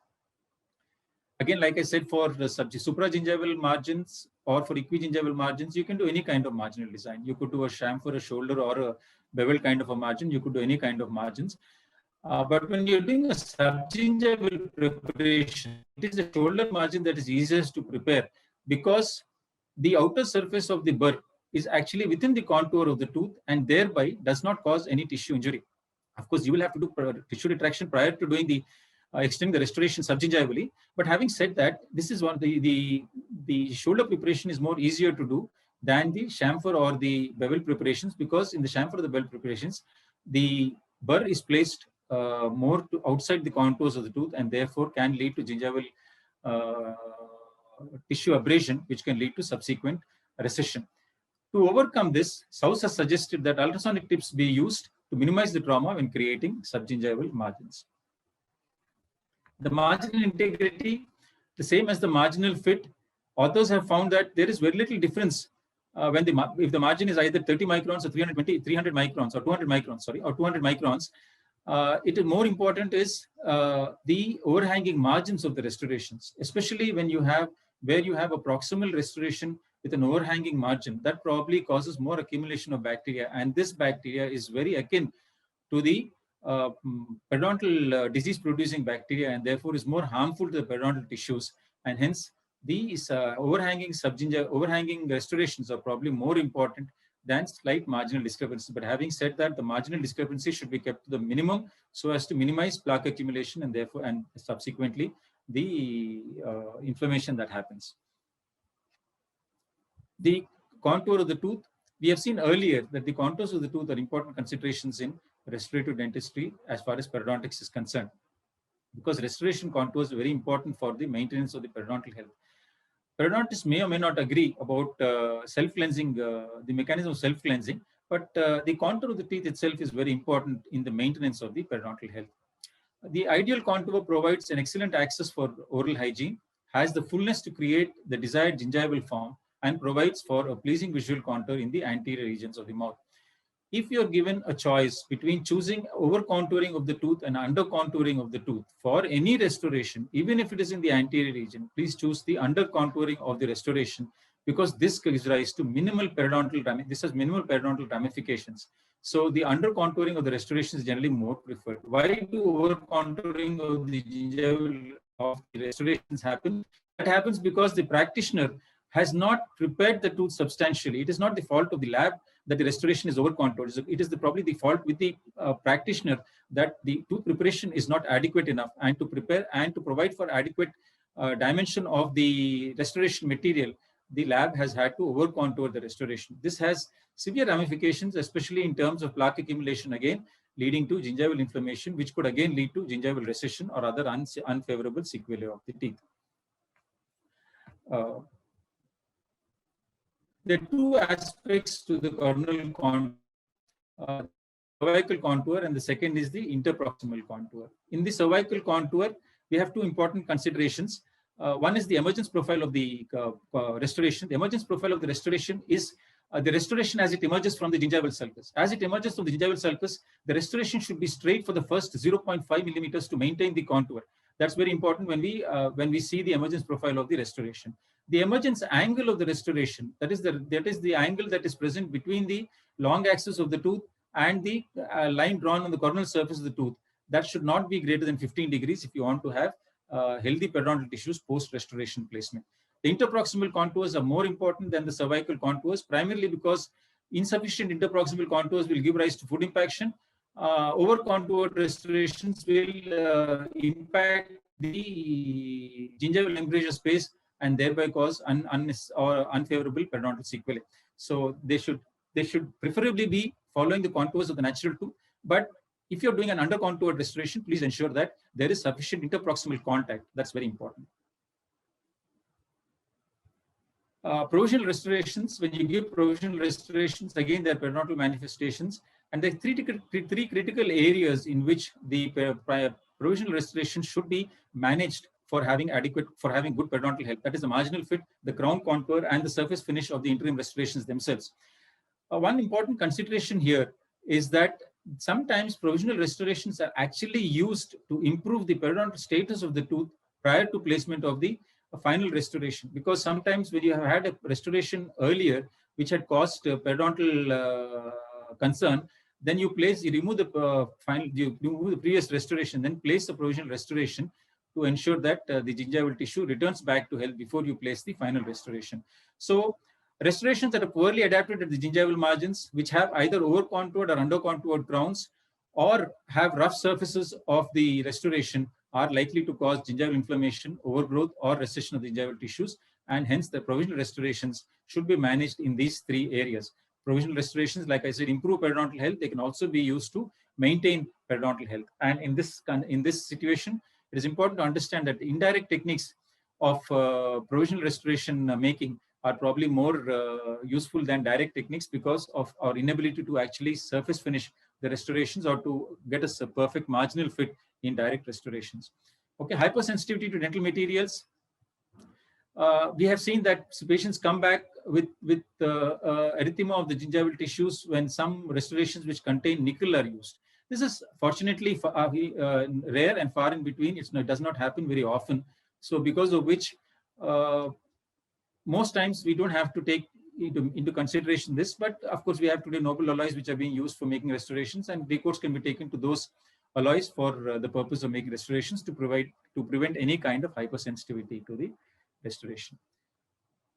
Again, like I said, for the supragingival margins or for equigingival margins, you can do any kind of marginal design. You could do a chamfer, a shoulder, or a bevel kind of a margin. You could do any kind of margins. But when you're doing a subgingival preparation, it is the shoulder margin that is easiest to prepare, because the outer surface of the burr is actually within the contour of the tooth and thereby does not cause any tissue injury. Of course, you will have to do tissue retraction prior to doing the extending the restoration subgingivally. But having said that, this is one the shoulder preparation is more easier to do than the chamfer or the bevel preparations, because in the chamfer or the bevel preparations, the burr is placed more to outside the contours of the tooth and therefore can lead to gingival tissue abrasion, which can lead to subsequent recession. To overcome this, South has suggested that ultrasonic tips be used to minimize the trauma when creating subgingival margins. The marginal integrity, the same as the marginal fit, authors have found that there is very little difference if the margin is either 30 microns or 300 microns or 200 microns, or 200 microns. It is more important is the overhanging margins of the restorations, especially when you have where you have a proximal restoration with an overhanging margin. That probably causes more accumulation of bacteria, and this bacteria is very akin to the periodontal disease-producing bacteria, and therefore is more harmful to the periodontal tissues, and hence these overhanging restorations are probably more important than slight marginal discrepancy. But having said that, the marginal discrepancy should be kept to the minimum so as to minimize plaque accumulation and therefore and subsequently the inflammation that happens. The contour of the tooth, we have seen earlier that the contours of the tooth are important considerations in restorative dentistry as far as periodontics is concerned, because restoration contours are very important for the maintenance of the periodontal health. Periodontists may or may not agree about self-cleansing, the mechanism of self-cleansing, but the contour of the teeth itself is very important in the maintenance of the periodontal health. The ideal contour provides an excellent access for oral hygiene, has the fullness to create the desired gingival form, and provides for a pleasing visual contour in the anterior regions of the mouth. If you're given a choice between choosing over contouring of the tooth and under contouring of the tooth for any restoration, even if it is in the anterior region, please choose the under contouring of the restoration, because this gives rise to minimal periodontal damage. This has minimal periodontal ramifications. So the under contouring of the restoration is generally more preferred. Why do over contouring of the gingival of the restorations happen? That happens because the practitioner has not prepared the tooth substantially. It is not the fault of the lab that the restoration is over contoured. It is probably the fault with the practitioner that the tooth preparation is not adequate enough, and to prepare and to provide for adequate dimension of the restoration material, the lab has had to over contour the restoration. This has severe ramifications, especially in terms of plaque accumulation, again leading to gingival inflammation, which could again lead to gingival recession or other unfavorable sequelae of the teeth. There are two aspects to the coronal contour, cervical contour, and the second is the interproximal contour. In the cervical contour, we have two important considerations. One is the emergence profile of the restoration. The emergence profile of the restoration is the restoration as it emerges from the gingival sulcus. As it emerges from the gingival sulcus, the restoration should be straight for the first 0.5 millimeters to maintain the contour. That's very important when we see the emergence profile of the restoration. The emergence angle of the restoration, that is the angle that is present between the long axis of the tooth and the line drawn on the coronal surface of the tooth, that should not be greater than 15 degrees if you want to have healthy periodontal tissues post-restoration placement. The interproximal contours are more important than the cervical contours, primarily because insufficient interproximal contours will give rise to foot impaction. Over-contoured restorations will impact the gingival embrasure space and thereby cause unfavorable periodontal sequelae. So they should preferably be following the contours of the natural tooth. But if you're doing an under contoured restoration, please ensure that there is sufficient interproximal contact. That's very important. Provisional restorations, when you give provisional restorations, again, there are periodontal manifestations, and there are three critical areas in which the provisional restoration should be managed for having good periodontal health. That is the marginal fit, the crown contour, and the surface finish of the interim restorations themselves. One important consideration here is that sometimes provisional restorations are actually used to improve the periodontal status of the tooth prior to placement of the final restoration, because sometimes when you have had a restoration earlier which had caused periodontal concern, then you remove the previous restoration, then place the provisional restoration to ensure that the gingival tissue returns back to health before you place the final restoration. So Restorations that are poorly adapted at the gingival margins, which have either over-contoured or under-contoured crowns, or have rough surfaces of the restoration, are likely to cause gingival inflammation, overgrowth, or recession of the gingival tissues, and hence the provisional restorations should be managed in these three areas. Provisional restorations, like I said, improve periodontal health. They can also be used to maintain periodontal health. And in this situation, it is important to understand that the indirect techniques of provisional restoration making are probably more useful than direct techniques because of our inability to actually surface finish the restorations or to get a perfect marginal fit in direct restorations. Okay, hypersensitivity to dental materials. We have seen that patients come back with erythema of the gingival tissues when some restorations which contain nickel are used. This is fortunately rare and far in between. It does not happen very often. So because of which, most times we don't have to take into consideration this, but of course we have today noble alloys which are being used for making restorations, and recourse can be taken to those alloys for the purpose of making restorations to prevent any kind of hypersensitivity to the restoration.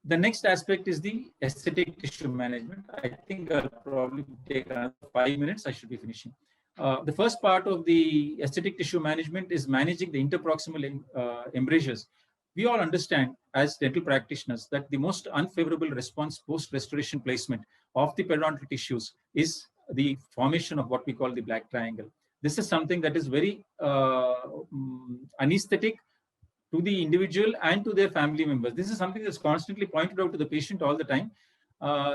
The next aspect is the aesthetic tissue management. I think I'll probably take another 5 minutes. I should be finishing. The first part of the aesthetic tissue management is managing the interproximal embrasures. We all understand as dental practitioners that the most unfavorable response post-restoration placement of the periodontal tissues is the formation of what we call the black triangle. This is something that is very anesthetic to the individual and to their family members. This is something that's constantly pointed out to the patient all the time.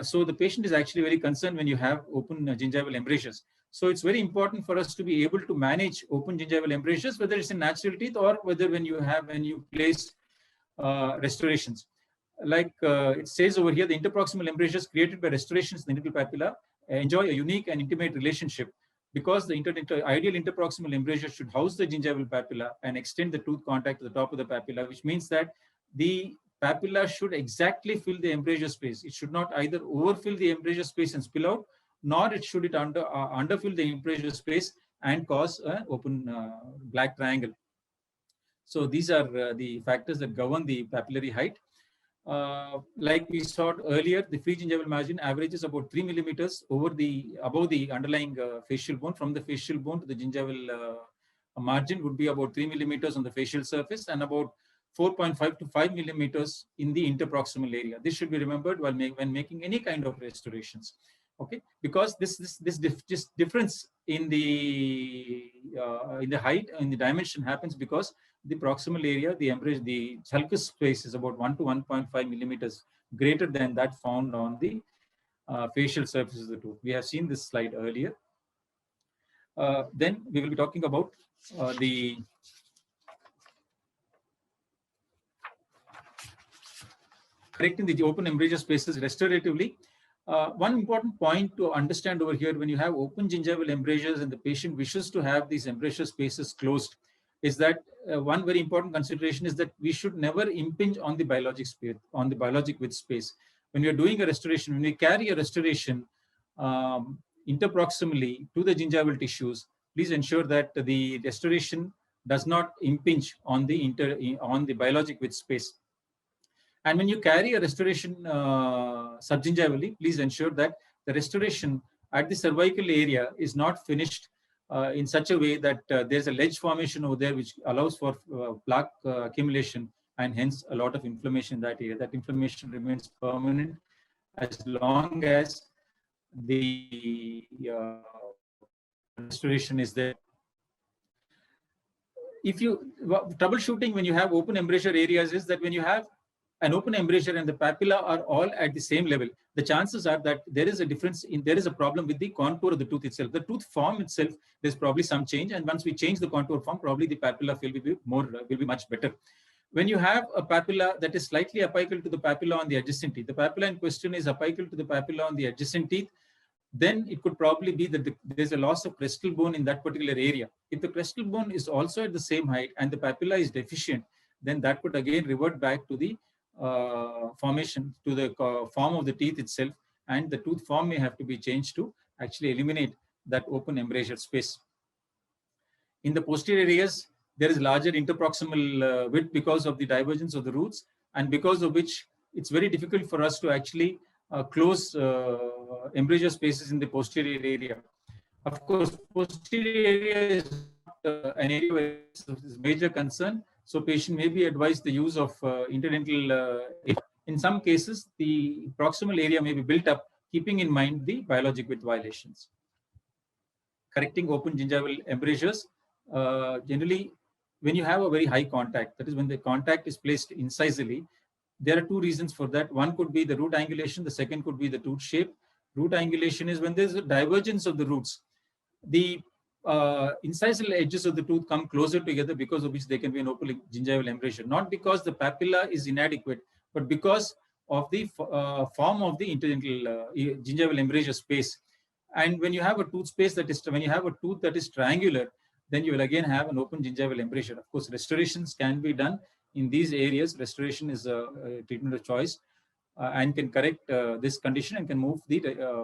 So the patient is actually very concerned when you have open gingival embrasures. So it's very important for us to be able to manage open gingival embrasures, whether it's in natural teeth or whether when you place restorations. Like it says over here, the interproximal embrasures created by restorations in the dental papilla enjoy a unique and intimate relationship because the ideal interproximal embrasure should house the gingival papilla and extend the tooth contact to the top of the papilla, which means that the papilla should exactly fill the embrasure space. It should not either overfill the embrasure space and spill out, nor should it underfill the embrasure space and cause an open black triangle. So these are the factors that govern the papillary height. Like we saw earlier, the free gingival margin averages about 3 millimeters above the underlying facial bone. From the facial bone to the gingival margin would be about 3 millimeters on the facial surface and about 4.5 to 5 millimeters in the interproximal area. This should be remembered when making any kind of restorations. Okay, because this difference in the height and the dimension happens because the proximal area, the sulcus space is about 1 to 1.5 millimeters greater than that found on the facial surface of the tooth. We have seen this slide earlier. Then we will be talking about correcting the open embrasure spaces restoratively. One important point to understand over here, when you have open gingival embrasures and the patient wishes to have these embrasure spaces closed, is that one very important consideration is that we should never impinge on the biologic space, on the biologic width space. When we are doing a restoration, when we carry a restoration interproximally to the gingival tissues, please ensure that the restoration does not impinge on the biologic width space. And when you carry a restoration subgingivally, please ensure that the restoration at the cervical area is not finished in such a way that there's a ledge formation over there which allows for plaque accumulation and hence a lot of inflammation in that area. That inflammation remains permanent as long as the restoration is there. Troubleshooting when you have open embrasure areas is that when you have an open embrasure and the papilla are all at the same level, the chances are that there is a problem with the contour of the tooth itself. The tooth form itself, there's probably some change, and once we change the contour form, probably the papilla will be much better. When you have a papilla that is slightly apical to the papilla on the adjacent teeth, the papilla in question is apical to the papilla on the adjacent teeth, then it could probably be that there's a loss of crestal bone in that particular area. If the crestal bone is also at the same height and the papilla is deficient, then that could again revert back to the formation, to the form of the teeth itself, and the tooth form may have to be changed to actually eliminate that open embrasure space. In the posterior areas, there is larger interproximal width because of the divergence of the roots, and because of which it's very difficult for us to actually close embrasure spaces in the posterior area. Of course, posterior area is not an area where is major concern, so patient may be advised the use of interdental area. In some cases, the proximal area may be built up, keeping in mind the biologic width violations. Correcting open gingival embrasures, generally, when you have a very high contact, that is when the contact is placed incisively, there are two reasons for that. One could be the root angulation, the second could be the tooth shape. Root angulation is when there's a divergence of the roots. The incisal edges of the tooth come closer together, because of which there can be an open gingival embrasure, not because the papilla is inadequate, but because of the form of the interdental gingival embrasure space. And when you have a tooth space that is, when you have a tooth that is triangular, then you will again have an open gingival embrasure. Of course, restorations can be done in these areas. Restoration is a treatment of choice and can correct this condition and can move the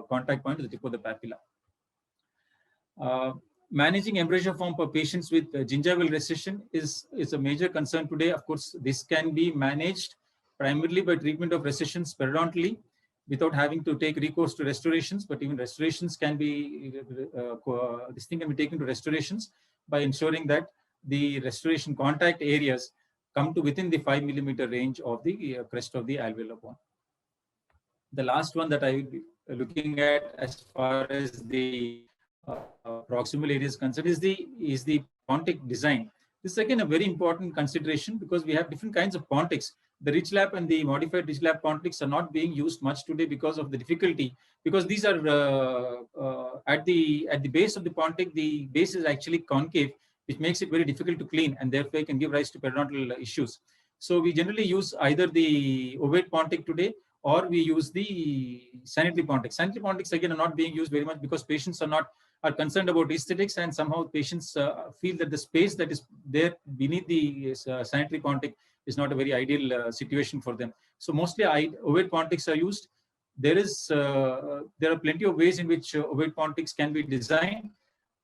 contact point to the tip of the papilla. Managing embrasure form for patients with gingival recession is a major concern today. Of course, this can be managed primarily by treatment of recessions periodontally, without having to take recourse to restorations, but even restorations can be, this thing can be taken to restorations by ensuring that the restoration contact areas come to within the 5 millimeter range of the crest of the alveolar bone. The last one that I will be looking at as far as the proximal area is concerned is the pontic design. This is again a very important consideration, because we have different kinds of pontics. The Richlap and the modified Richlap pontics are not being used much today because of the difficulty, because these are at the base of the pontic, the base is actually concave, which makes it very difficult to clean, and therefore can give rise to periodontal issues. So we generally use either the ovate pontic today, or we use the sanitary pontics. Sanitary pontics again are not being used very much because patients are concerned about aesthetics, and somehow patients feel that the space that is there beneath the sanitary pontic is not a very ideal situation for them. So mostly ovate pontics are used. There are plenty of ways in which ovate pontics can be designed.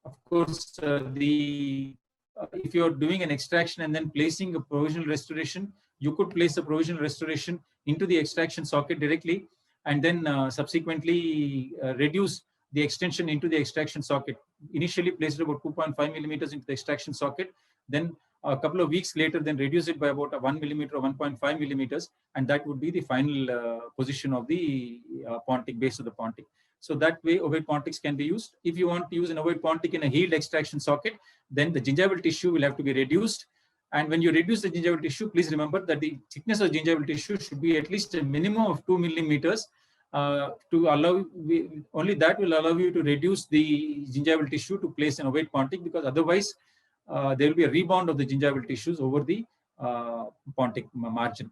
Of course, if you're doing an extraction and then placing a provisional restoration, you could place a provisional restoration into the extraction socket directly, and then subsequently reduce the extension into the extraction socket. Initially place it about 2.5 millimeters into the extraction socket, then a couple of weeks later, then reduce it by about 1 millimeter or 1.5 millimeters, and that would be the final position of the pontic, base of the pontic. So that way, ovate pontics can be used. If you want to use an ovate pontic in a healed extraction socket, then the gingival tissue will have to be reduced. And when you reduce the gingival tissue, please remember that the thickness of gingival tissue should be at least a minimum of 2 millimeters. To allow, only that will allow you to reduce the gingival tissue to place an ovate pontic, because otherwise there will be a rebound of the gingival tissues over the pontic margin.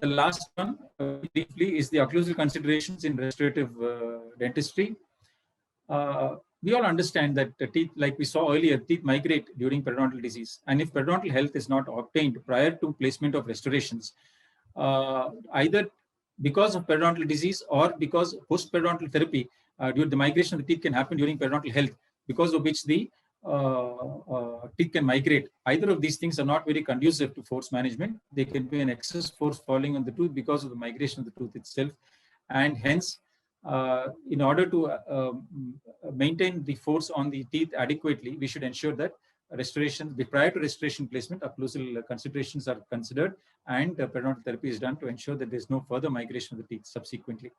The last one, briefly, is the occlusal considerations in restorative dentistry. We all understand that the teeth, like we saw earlier, teeth migrate during periodontal disease. And if periodontal health is not obtained prior to placement of restorations, either because of periodontal disease or because post-periodontal therapy, during the migration of the teeth can happen during periodontal health, because of which the teeth can migrate. Either of these things are not very conducive to force management. They can be an excess force falling on the tooth because of the migration of the tooth itself. And hence, in order to maintain the force on the teeth adequately, we should ensure that restoration, prior to restoration placement, occlusal considerations are considered, and periodontal therapy is done to ensure that there is no further migration of the teeth subsequently.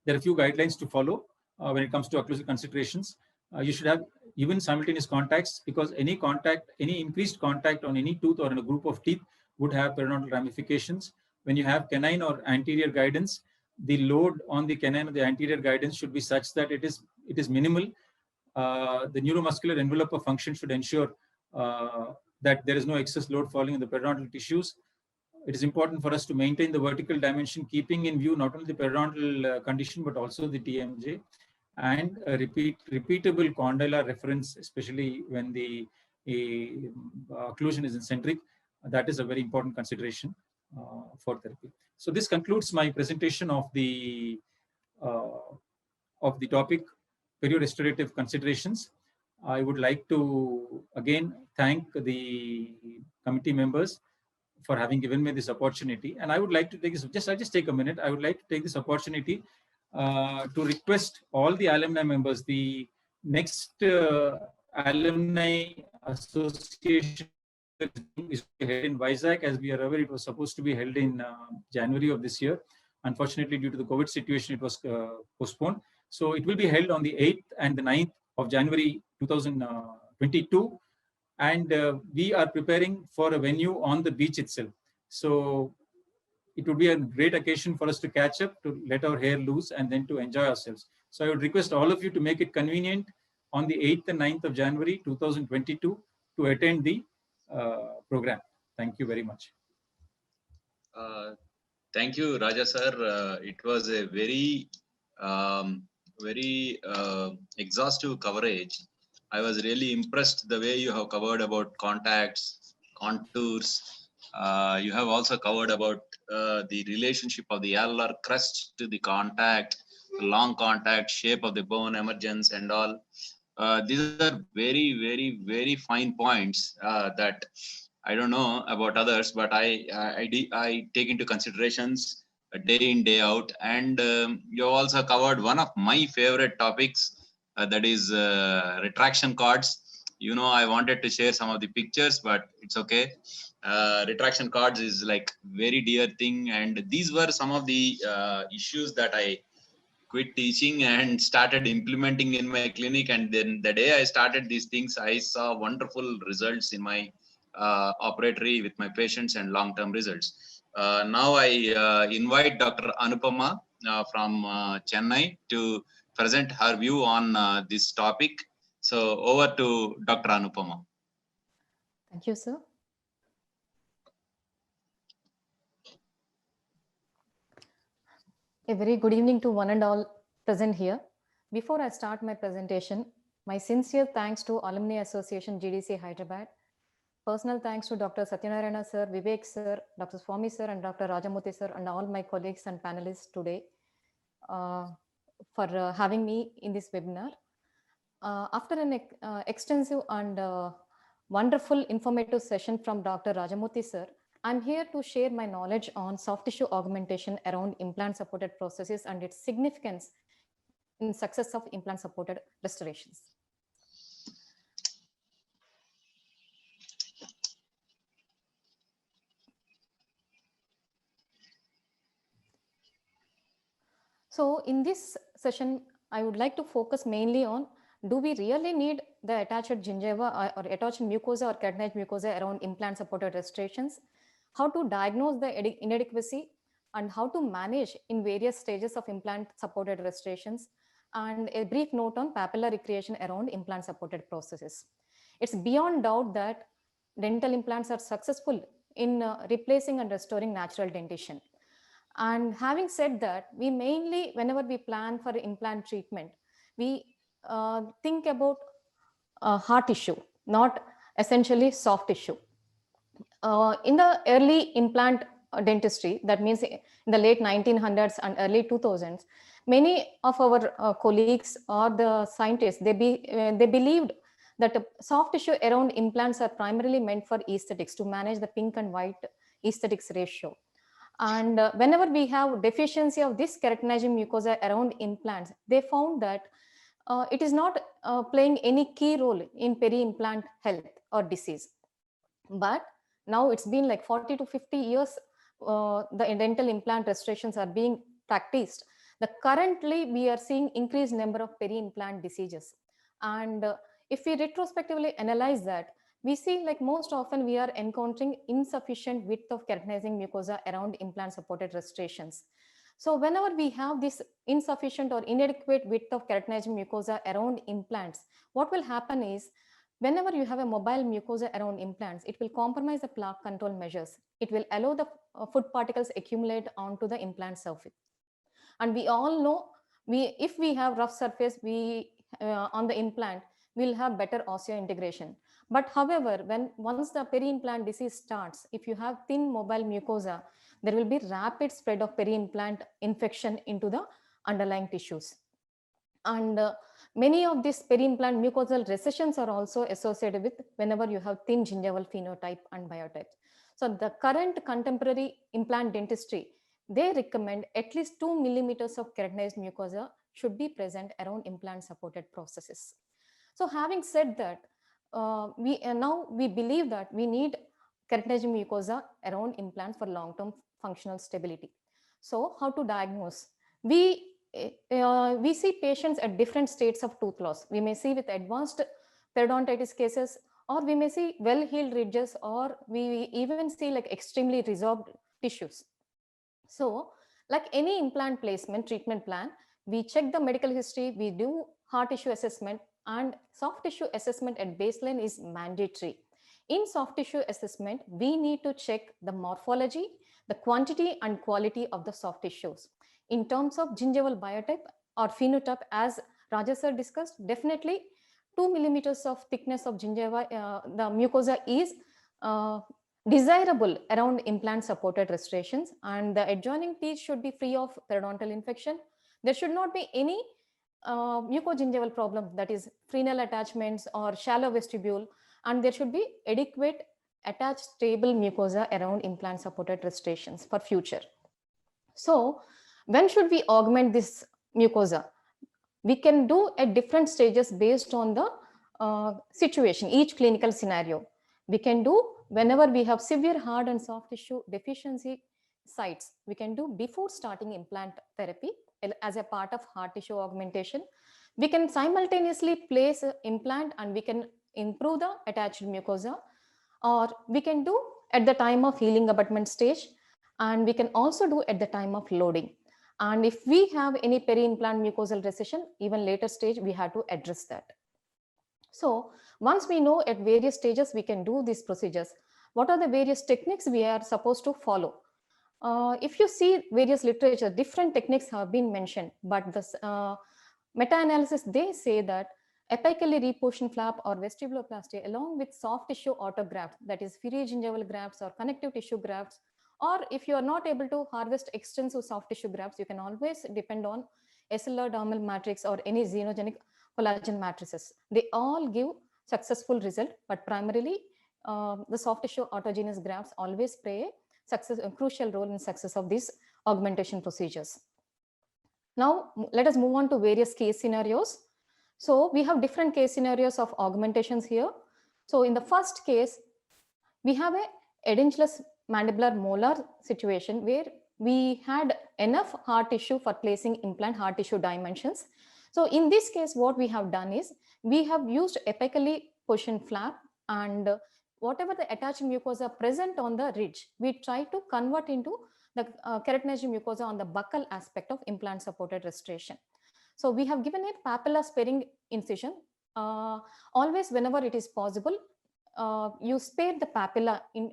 There are a few guidelines to follow when it comes to occlusal considerations. You should have even simultaneous contacts, because any contact, any increased contact on any tooth or in a group of teeth would have periodontal ramifications. When you have canine or anterior guidance, the load on the canine or the anterior guidance should be such that it is minimal. The neuromuscular envelope of function should ensure that there is no excess load falling on the periodontal tissues. It is important for us to maintain the vertical dimension, keeping in view not only the periodontal condition, but also the TMJ, and a repeatable condylar reference, especially when the occlusion is eccentric. That is a very important consideration for therapy. So this concludes my presentation of the topic periorestorative considerations. I would like to again thank the committee members for having given me this opportunity. And I would like to take this, I'll just take a minute. I would like to take this opportunity to request all the alumni members, the next alumni association is held in Vizag. As we are aware, it was supposed to be held in January of this year. Unfortunately, due to the COVID situation, it was postponed. So it will be held on the 8th and the 9th of January 2022. And we are preparing for a venue on the beach itself. So it would be a great occasion for us to catch up, to let our hair loose, and then to enjoy ourselves. So I would request all of you to make it convenient on the 8th and 9th of January 2022 to attend the program. Thank you very much. Thank you, Raja sir. It was a very, exhaustive coverage. I was really impressed the way you have covered about contacts, contours. You have also covered about the relationship of the alveolar crest to the contact, the long contact, shape of the bone emergence and all. These are very, very, very fine points that I don't know about others, but I take into considerations day in, day out. And you also covered one of my favorite topics, that is retraction cards. You know, I wanted to share some of the pictures, but it's okay. Retraction cards is like very dear thing. And these were some of the issues that I quit teaching and started implementing in my clinic. And then the day I started these things, I saw wonderful results in my operatory with my patients and long-term results. Now I invite Dr. Anupama from Chennai to present her view on this topic. So over to Dr. Anupama. Thank you, sir. A very good evening to one and all present here. Before I start my presentation, my sincere thanks to Alumni Association GDC Hyderabad. Personal thanks to Dr. Satyanarayana sir, Vivek sir, Dr. Swami sir, and Dr. Rajamurthy sir, and all my colleagues and panelists today for having me in this webinar. After an extensive and wonderful informative session from Dr. Rajamurthy sir, I'm here to share my knowledge on soft tissue augmentation around implant supported processes and its significance in success of implant supported restorations. So in this session, I would like to focus mainly on, do we really need the attached gingiva or attached mucosa or keratinized mucosa around implant supported restorations? How to diagnose the inadequacy and how to manage in various stages of implant supported restorations, and a brief note on papilla recreation around implant supported processes. It's beyond doubt that dental implants are successful in replacing and restoring natural dentition. And having said that, we mainly, whenever we plan for implant treatment, we think about hard tissue, not essentially soft tissue. In the early implant dentistry, that means in the late 1900s and early 2000s, many of our colleagues or the scientists, they believed that soft tissue around implants are primarily meant for aesthetics, to manage the pink and white aesthetics ratio. And whenever we have deficiency of this keratinizing mucosa around implants, they found that it is not playing any key role in peri-implant health or disease. But now it's been like 40 to 50 years, the dental implant restorations are being practiced. Currently, we are seeing increased number of peri-implant diseases. And if we retrospectively analyze that, we see like most often we are encountering insufficient width of keratinizing mucosa around implant supported restorations. So whenever we have this insufficient or inadequate width of keratinizing mucosa around implants, what will happen is, whenever you have a mobile mucosa around implants, it will compromise the plaque control measures. It will allow the food particles accumulate onto the implant surface. And we all know, if we have rough surface, on the implant, we'll have better osseointegration. But however, once the peri-implant disease starts, if you have thin mobile mucosa, there will be rapid spread of peri-implant infection into the underlying tissues. And Many of these peri-implant mucosal recessions are also associated with whenever you have thin gingival phenotype and biotypes. So the current contemporary implant dentistry, they recommend at least 2 millimeters of keratinized mucosa should be present around implant supported processes. So having said that, now we believe that we need keratinized mucosa around implants for long-term functional stability. So how to diagnose? We see patients at different states of tooth loss. We may see with advanced periodontitis cases, or we may see well-healed ridges, or we even see like extremely resorbed tissues. So like any implant placement treatment plan, we check the medical history, we do hard tissue assessment, and soft tissue assessment at baseline is mandatory. In soft tissue assessment, we need to check the morphology, the quantity and quality of the soft tissues. In terms of gingival biotype or phenotype, as Raja sir discussed, definitely 2 millimeters of thickness of gingiva, the mucosa is desirable around implant supported restorations, and the adjoining teeth should be free of periodontal infection. There should not be any mucogingival problem, that is frenal attachments or shallow vestibule, and there should be adequate attached stable mucosa around implant supported restorations for future. So when should we augment this mucosa? We can do at different stages based on the situation, each clinical scenario. We can do whenever we have severe hard and soft tissue deficiency sites. We can do before starting implant therapy as a part of hard tissue augmentation. We can simultaneously place an implant and we can improve the attached mucosa, or we can do at the time of healing abutment stage, and we can also do at the time of loading. And if we have any peri-implant mucosal recession, even later stage, we have to address that. So once we know at various stages we can do these procedures, what are the various techniques we are supposed to follow? If you see various literature, different techniques have been mentioned, but this meta-analysis, they say that apically repositioned flap or vestibuloplasty along with soft tissue autograft, that is gingival grafts or connective tissue grafts, or if you are not able to harvest extensive soft tissue grafts, you can always depend on SLR dermal matrix or any xenogenic collagen matrices. They all give successful result, but primarily the soft tissue autogenous grafts always play a crucial role in success of these augmentation procedures. Now let us move on to various case scenarios. So we have different case scenarios of augmentations here. So in the first case, we have a edentulous mandibular molar situation where we had enough hard tissue for placing implant hard tissue dimensions. So in this case, what we have done is we have used apically positioned flap, and whatever the attached mucosa present on the ridge, we try to convert into the keratinized mucosa on the buccal aspect of implant supported restoration. So we have given a papilla sparing incision. Always whenever it is possible, you spare the papilla in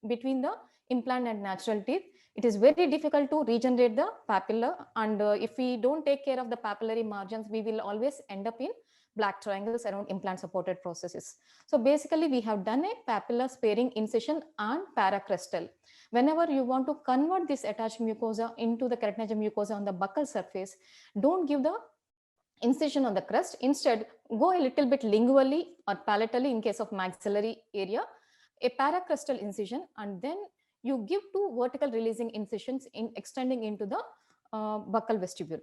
between the implant and natural teeth. It is very difficult to regenerate the papilla, and if we don't take care of the papillary margins, we will always end up in black triangles around implant supported processes. So basically we have done a papilla sparing incision and paracrestal. Whenever you want to convert this attached mucosa into the keratinized mucosa on the buccal surface, don't give the incision on the crest. Instead, go a little bit lingually or palatally in case of maxillary area, a paracrestal incision, and then you give two vertical releasing incisions in extending into the buccal vestibule.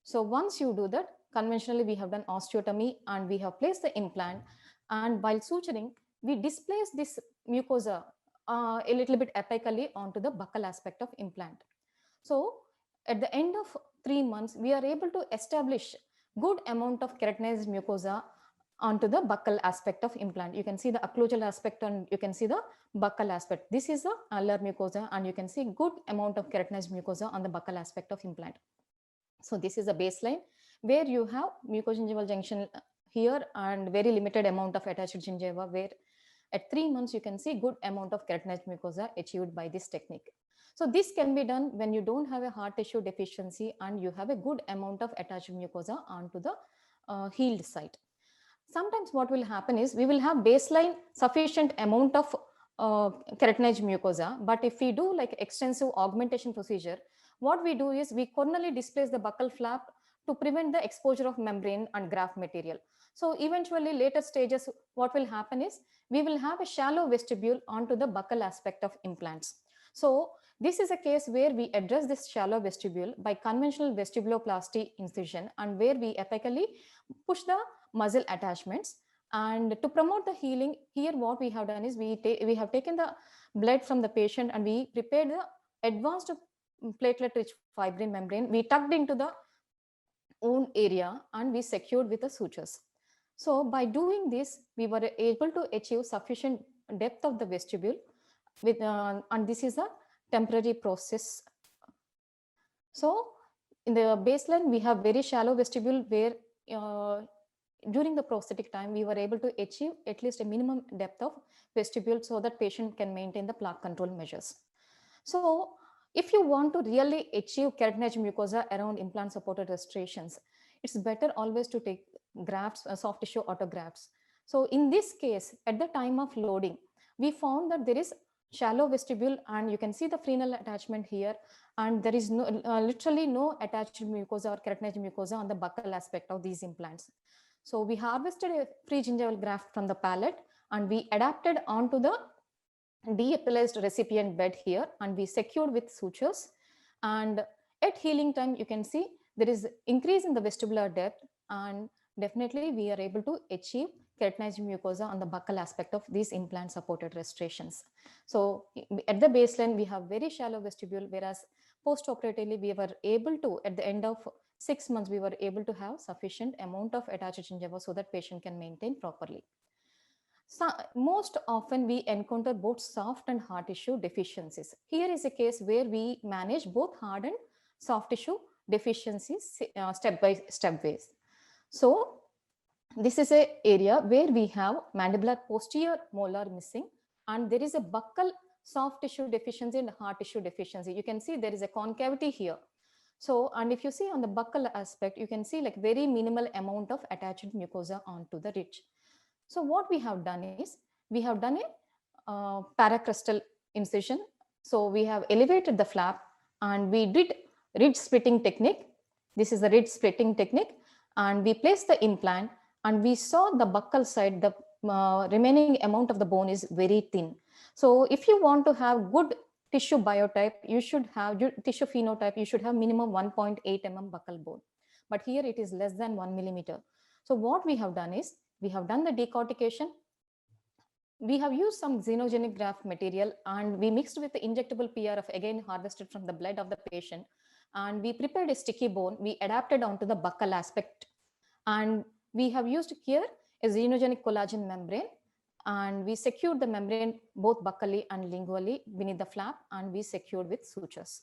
So once you do that, conventionally we have done osteotomy and we have placed the implant, and while suturing, we displace this mucosa a little bit apically onto the buccal aspect of implant. So at the end of 3 months, we are able to establish good amount of keratinized mucosa onto the buccal aspect of implant. You can see the occlusal aspect and you can see the buccal aspect. This is the alar mucosa, and you can see good amount of keratinized mucosa on the buccal aspect of implant. So this is a baseline where you have mucogingival junction here and very limited amount of attached gingiva, where at 3 months you can see good amount of keratinized mucosa achieved by this technique. So this can be done when you don't have a hard tissue deficiency and you have a good amount of attached mucosa onto the healed site. Sometimes what will happen is we will have baseline sufficient amount of keratinized mucosa, but if we do like extensive augmentation procedure, what we do is we coronally displace the buccal flap to prevent the exposure of membrane and graft material. So eventually later stages, what will happen is we will have a shallow vestibule onto the buccal aspect of implants. So this is a case where we address this shallow vestibule by conventional vestibuloplasty incision, and where we apically push the muscle attachments. And to promote the healing, here what we have done is we have taken the blood from the patient and we prepared the advanced platelet rich fibrin membrane. We tucked into the wound area and we secured with the sutures. So by doing this, we were able to achieve sufficient depth of the vestibule with, and this is a temporary process. So in the baseline, we have very shallow vestibule where during the prosthetic time, we were able to achieve at least a minimum depth of vestibule so that patient can maintain the plaque control measures. So if you want to really achieve keratinized mucosa around implant supported restorations, it's better always to take grafts, soft tissue autografts. So in this case, at the time of loading, we found that there is shallow vestibule, and you can see the frenal attachment here, and there is no literally no attached mucosa or keratinized mucosa on the buccal aspect of these implants. So we harvested a free gingival graft from the palate and we adapted onto the de-epilized recipient bed here, and we secured with sutures. And at healing time, you can see there is increase in the vestibular depth, and definitely we are able to achieve keratinized mucosa on the buccal aspect of these implant supported restorations. So at the baseline, we have very shallow vestibule, whereas post-operatively we were able to, at the end of 6 months, we were able to have sufficient amount of attached gingiva so that patient can maintain properly. So most often we encounter both soft and hard tissue deficiencies. Here is a case where we manage both hard and soft tissue deficiencies step by step ways. So this is an area where we have mandibular posterior molar missing, and there is a buccal soft tissue deficiency and hard tissue deficiency. You can see there is a concavity here. So, and if you see on the buccal aspect, you can see like very minimal amount of attached mucosa onto the ridge. So what we have done is, we have done a paracrustal incision. So we have elevated the flap and we did ridge splitting technique. This is the ridge splitting technique, and we placed the implant and we saw the buccal side, the remaining amount of the bone is very thin. So if you want to have good tissue biotype, you should have tissue phenotype, you should have minimum 1.8 mm buccal bone. But here it is less than 1 millimeter. So what we have done is, we have done the decortication. We have used some xenogenic graft material and we mixed with the injectable PRF, again harvested from the blood of the patient. And we prepared a sticky bone. We adapted onto the buccal aspect. And we have used here a xenogenic collagen membrane. And we secured the membrane both buccally and lingually beneath the flap, and we secured with sutures.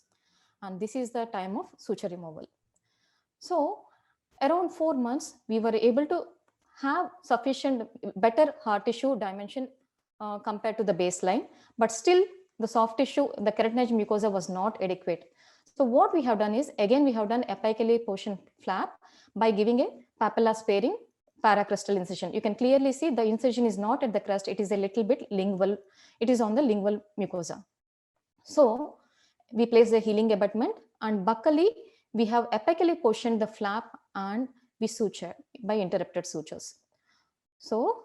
And this is the time of suture removal. So around 4 months, we were able to have sufficient better hard tissue dimension compared to the baseline, but still the soft tissue, the keratinized mucosa was not adequate. So what we have done is, again, we have done apically portion flap by giving a papilla sparing paracrustal incision. You can clearly see the incision is not at the crust, it is a little bit lingual, it is on the lingual mucosa. So we place the healing abutment, and buccally we have apically portioned the flap and we suture by interrupted sutures. So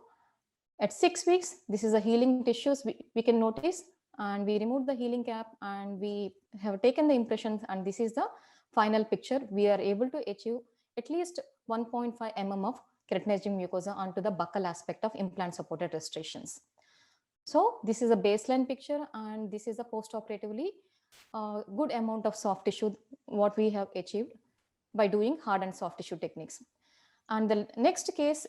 at 6 weeks, this is the healing tissues we can notice, and we remove the healing cap and we have taken the impressions, and this is the final picture. We are able to achieve at least 1.5 mm of keratinized mucosa onto the buccal aspect of implant supported restorations. So this is a baseline picture, and this is a post-operatively good amount of soft tissue what we have achieved by doing hard and soft tissue techniques. And the next case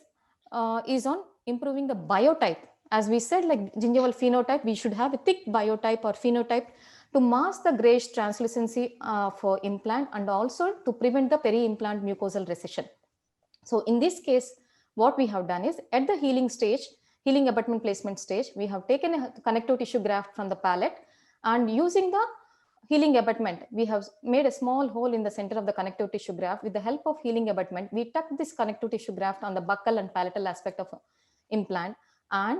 is on improving the biotype. As we said, like gingival phenotype, we should have a thick biotype or phenotype to mask the grayish translucency for implant, and also to prevent the peri-implant mucosal recession. So in this case, what we have done is, at the healing stage, healing abutment placement stage, we have taken a connective tissue graft from the palate, and using the healing abutment, we have made a small hole in the center of the connective tissue graft. With the help of healing abutment, we tucked this connective tissue graft on the buccal and palatal aspect of implant. And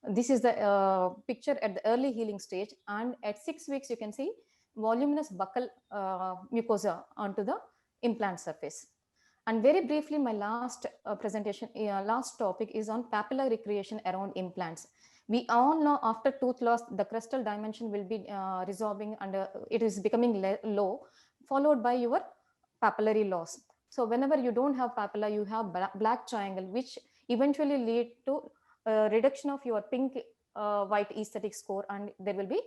this is the picture at the early healing stage. And at 6 weeks, you can see voluminous buccal mucosa onto the implant surface. And very briefly, my last last topic is on papilla recreation around implants. We all know after tooth loss, the crestal dimension will be resolving and it is becoming low, followed by your papillary loss. So whenever you don't have papilla, you have black triangle, which eventually lead to reduction of your pink white aesthetic score, and there will be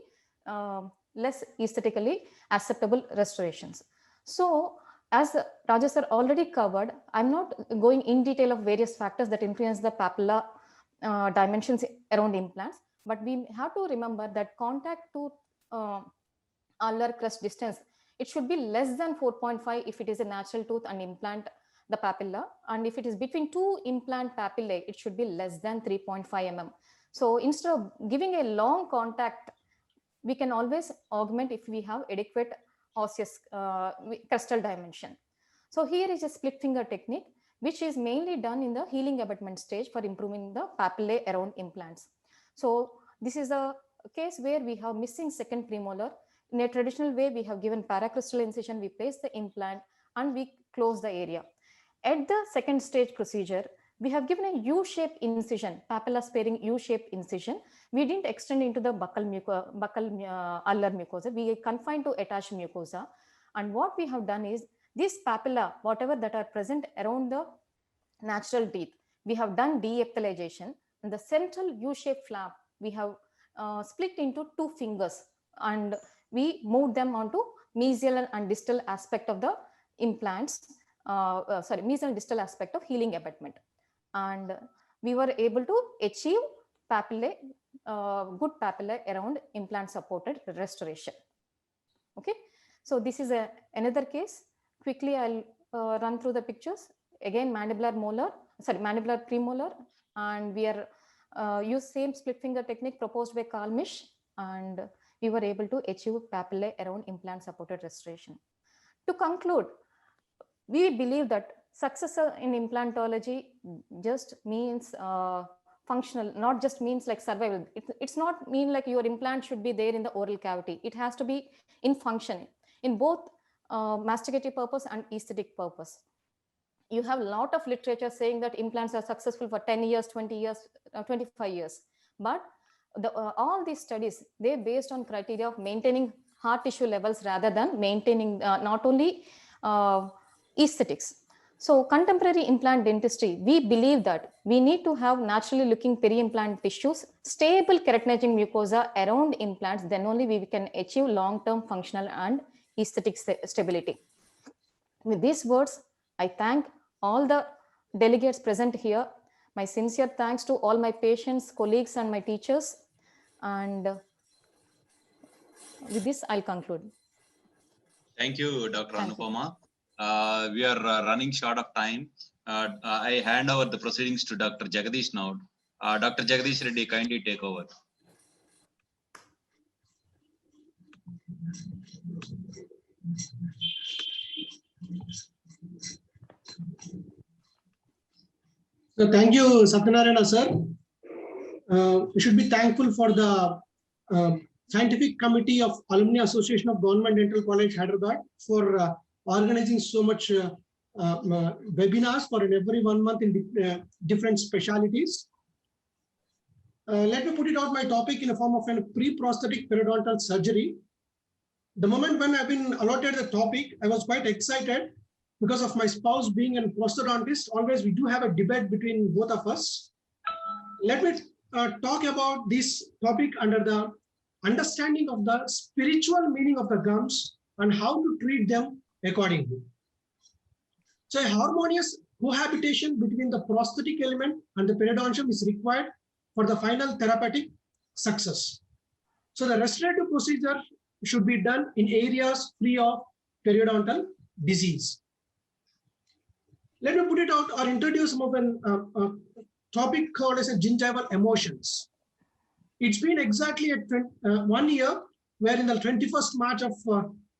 less aesthetically acceptable restorations. So as Rajesh sir already covered, I'm not going in detail of various factors that influence the papilla dimensions around implants, but we have to remember that contact to ulnar crest distance, it should be less than 4.5 if it is a natural tooth and implant the papilla, and if it is between two implant papillae, it should be less than 3.5 mm. So instead of giving a long contact, we can always augment if we have adequate osseous crestal dimension. So here is a split finger technique, which is mainly done in the healing abutment stage for improving the papillae around implants. So this is a case where we have missing second premolar. In a traditional way, we have given paracrystal incision, we place the implant and we close the area. At the second stage procedure, we have given a U-shaped incision, papilla sparing U-shaped incision. We didn't extend into the buccal ulnar mucosa. We confined to attached mucosa. And what we have done is these papilla, whatever that are present around the natural teeth, we have done de-epithelialization. And the central U-shaped flap, we have split into two fingers and we moved them onto mesial and distal aspect of the implants. Mesial and distal aspect of healing abutment, and we were able to achieve papillae, good papillae around implant supported restoration. Okay, so this is another case. Quickly, I'll run through the pictures. Again, mandibular premolar, and we are use same split finger technique proposed by Kalmish, and we were able to achieve papillae around implant supported restoration. To conclude, we believe that success in implantology just means functional, not just means like survival. It's not mean like your implant should be there in the oral cavity. It has to be in function in both masticative purpose and aesthetic purpose. You have a lot of literature saying that implants are successful for 10 years, 20 years, 25 years. But all these studies, they're based on criteria of maintaining hard tissue levels rather than maintaining not only aesthetics. So contemporary implant dentistry, we believe that we need to have naturally looking peri-implant tissues, stable keratinizing mucosa around implants, then only we can achieve long-term functional and aesthetic stability. With these words, I thank all the delegates present here. My sincere thanks to all my patients, colleagues, and my teachers. And with this, I'll conclude. Thank you, Dr. Anupama. We are running short of time. I hand over the proceedings to Dr. Jagadish now. Dr. Jagadish Reddy, kindly take over. So thank you, Satyanarayana sir. We should be thankful for the Scientific Committee of Alumni Association of Government Dental College, Hyderabad, for organizing so much webinars for every 1 month in different specialities. Let me put it out my topic in the form of a pre-prosthetic periodontal surgery. The moment when I've been allotted the topic, I was quite excited because of my spouse being a prosthodontist. Always we do have a debate between both of us. Let me talk about this topic under the understanding of the spiritual meaning of the gums and how to treat them accordingly. So a harmonious cohabitation between the prosthetic element and the periodontium is required for the final therapeutic success. So the restorative procedure should be done in areas free of periodontal disease. Let me put it out or introduce some of a topic called as a gingival emotions. It's been exactly 1 year, where in the 21st March of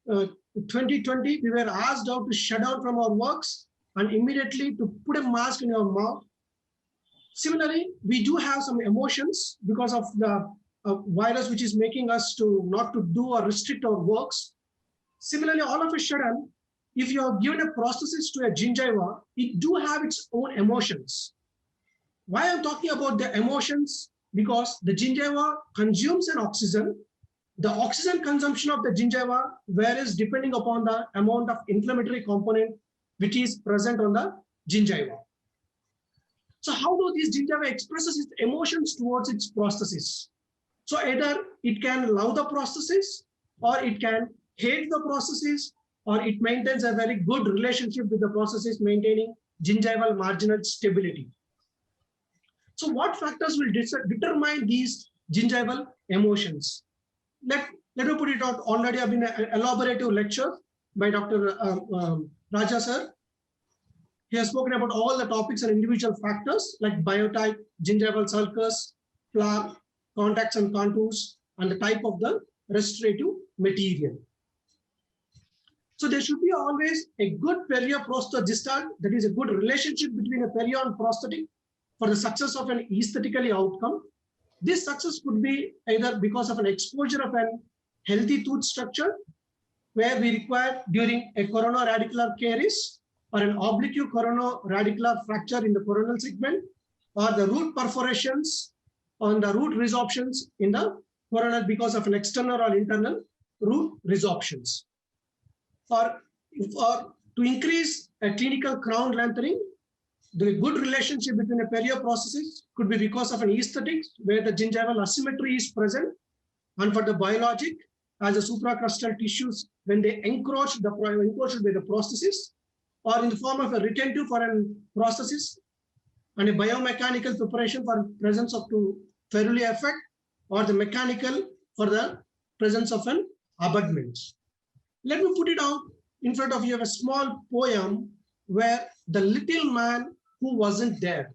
2020, we were asked out to shut down from our works and immediately to put a mask in our mouth. Similarly, we do have some emotions because of the virus, which is making us to not to do or restrict our works. Similarly, all of a sudden, if you have given a prosthesis to a gingiva, it do have its own emotions. Why I'm talking about the emotions? Because the gingiva consumes an oxygen. The oxygen consumption of the gingiva varies depending upon the amount of inflammatory component which is present on the gingiva. So how do these gingiva expresses its emotions towards its prosthesis? So either it can love the prosthesis, or it can hate the prosthesis, or it maintains a very good relationship with the prosthesis, maintaining gingival marginal stability. So what factors will determine these gingival emotions? Let me put it out. Already have been an elaborative lecture by Dr. Raja sir. He has spoken about all the topics and individual factors like biotype, gingival sulcus, plaque, contacts and contours, and the type of the restorative material. So there should be always a good perioprosthetic, that is a good relationship between a perio and prosthetic for the success of an aesthetically outcome. This success could be either because of an exposure of an healthy tooth structure, where we require during a coronaradicular caries, or an oblique coronaradicular fracture in the coronal segment, or the root perforations on the root resorptions in the coronal because of an external or internal root resorptions. Or to increase a clinical crown lengthening, the good relationship between a perioprosthesis could be because of an aesthetics where the gingival asymmetry is present, and for the biologic, as the supracrustal tissues, when they encroach by the prosthesis, or in the form of a retentive for an prosthesis, and a biomechanical preparation for presence of to Feruli effect, or the mechanical for the presence of an abutment. Let me put it out in front of you. Have a small poem where the little man who wasn't there.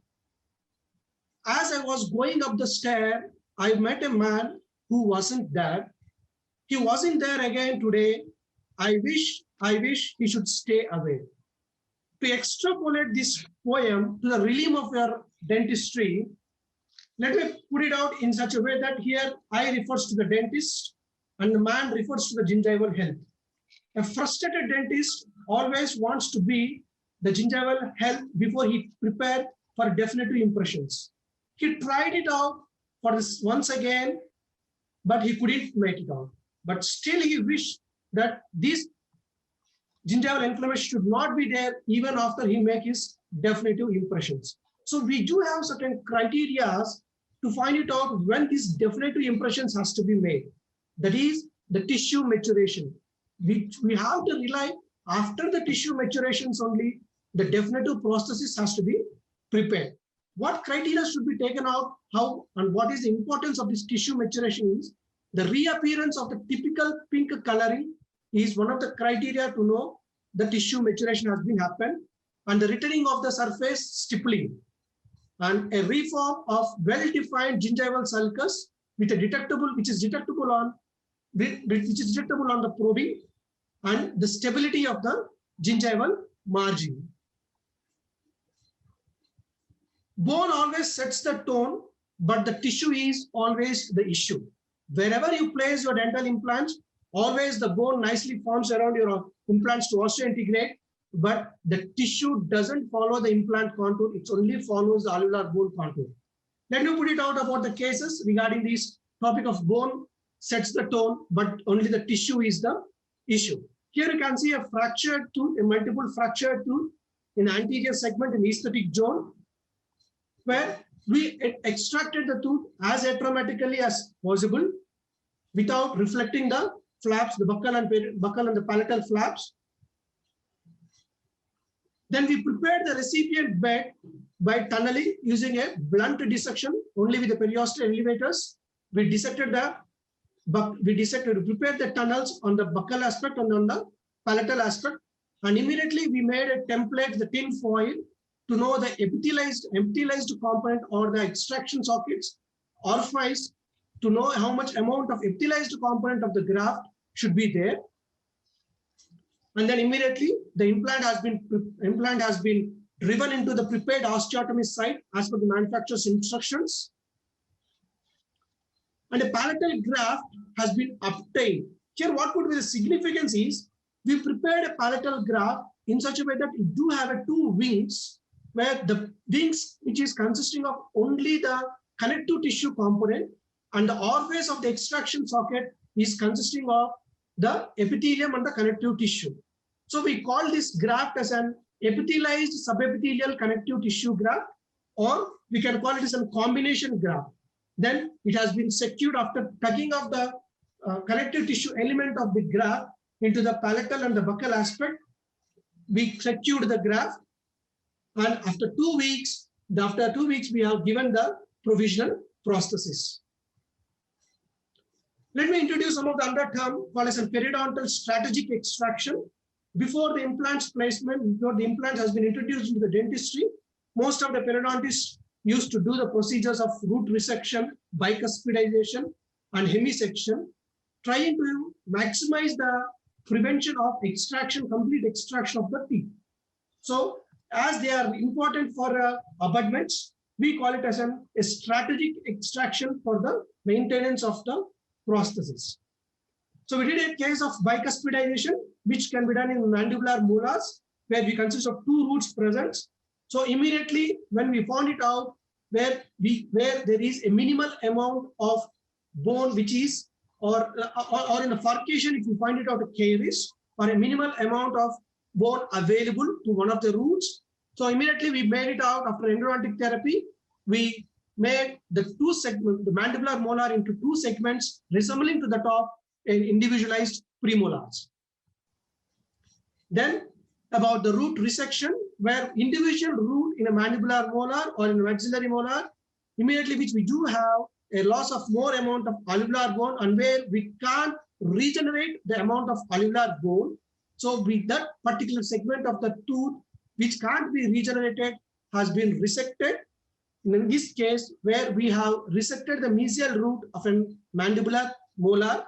As I was going up the stair, I met a man who wasn't there. He wasn't there again today. I wish he should stay away. To extrapolate this poem to the realm of your dentistry, let me put it out in such a way that here I refers to the dentist and the man refers to the gingival health. A frustrated dentist always wants to be the gingival health before he prepared for definitive impressions. He tried it out for this once again, but he couldn't make it out. But still he wished that this gingival inflammation should not be there even after he make his definitive impressions. So we do have certain criteria to find it out when these definitive impressions has to be made. That is the tissue maturation. We have to rely after the tissue maturations only, the definitive prosthesis has to be prepared. What criteria should be taken out, how and what is the importance of this tissue maturation is the reappearance of the typical pink coloring is one of the criteria to know the tissue maturation has been happened, and the returning of the surface stippling, and a reform of well-defined gingival sulcus with a detectable, which is detectable on the probing, and the stability of the gingival margin. Bone always sets the tone, but the tissue is always the issue. Wherever you place your dental implants, always the bone nicely forms around your implants to osseointegrate, but the tissue doesn't follow the implant contour. It only follows the alveolar bone contour. Let me put it out about the cases regarding this topic of bone sets the tone, but only the tissue is the issue. Here you can see a fractured tooth, a multiple fractured tooth in anterior segment in aesthetic zone, where we extracted the tooth as atraumatically as possible without reflecting the flaps, the buccal and the palatal flaps. Then we prepared the recipient bed by tunneling using a blunt dissection only with the periosteal elevators. We prepared the tunnels on the buccal aspect and on the palatal aspect, and immediately we made a template, the tin foil, to know the epithelialized component or the extraction sockets, orifice, to know how much amount of epithelialized component of the graft should be there. And then immediately the implant has been driven into the prepared osteotomy site as per the manufacturer's instructions. And a palatal graft has been obtained. Here, what could be the significance is we prepared a palatal graft in such a way that it do have a two wings, where the wings, which is consisting of only the connective tissue component, and the orifice of the extraction socket is consisting of the epithelium and the connective tissue. So we call this graft as an epithelialized subepithelial connective tissue graft, or we can call it as a combination graft. Then it has been secured after tugging of the connective tissue element of the graft into the palatal and the buccal aspect. We secured the graft, and after 2 weeks, we have given the provisional prosthesis. Let me introduce some of the other term called as a periodontal strategic extraction. Before the implant's placement, before the implant has been introduced into the dentistry, most of the periodontists used to do the procedures of root resection, bicuspidization, and hemisection, trying to maximize the prevention of extraction, complete extraction of the teeth. So as they are important for abutments, we call it as a strategic extraction for the maintenance of the prosthesis. So we did a case of bicuspidization, which can be done in mandibular molars, where we consist of two roots present. So immediately when we found it out, where there is a minimal amount of bone which is, or in a furcation, if you find it out a caries, or a minimal amount of bone available to one of the roots. So immediately we made it out after endodontic therapy. We made the two segments, the mandibular molar, into two segments resembling to the top in individualized premolars. Then about the root resection, where individual root in a mandibular molar or in a maxillary molar, immediately which we do have a loss of more amount of alveolar bone, and where we can't regenerate the amount of alveolar bone. So with that particular segment of the tooth which can't be regenerated has been resected. In this case, where we have resected the mesial root of a mandibular molar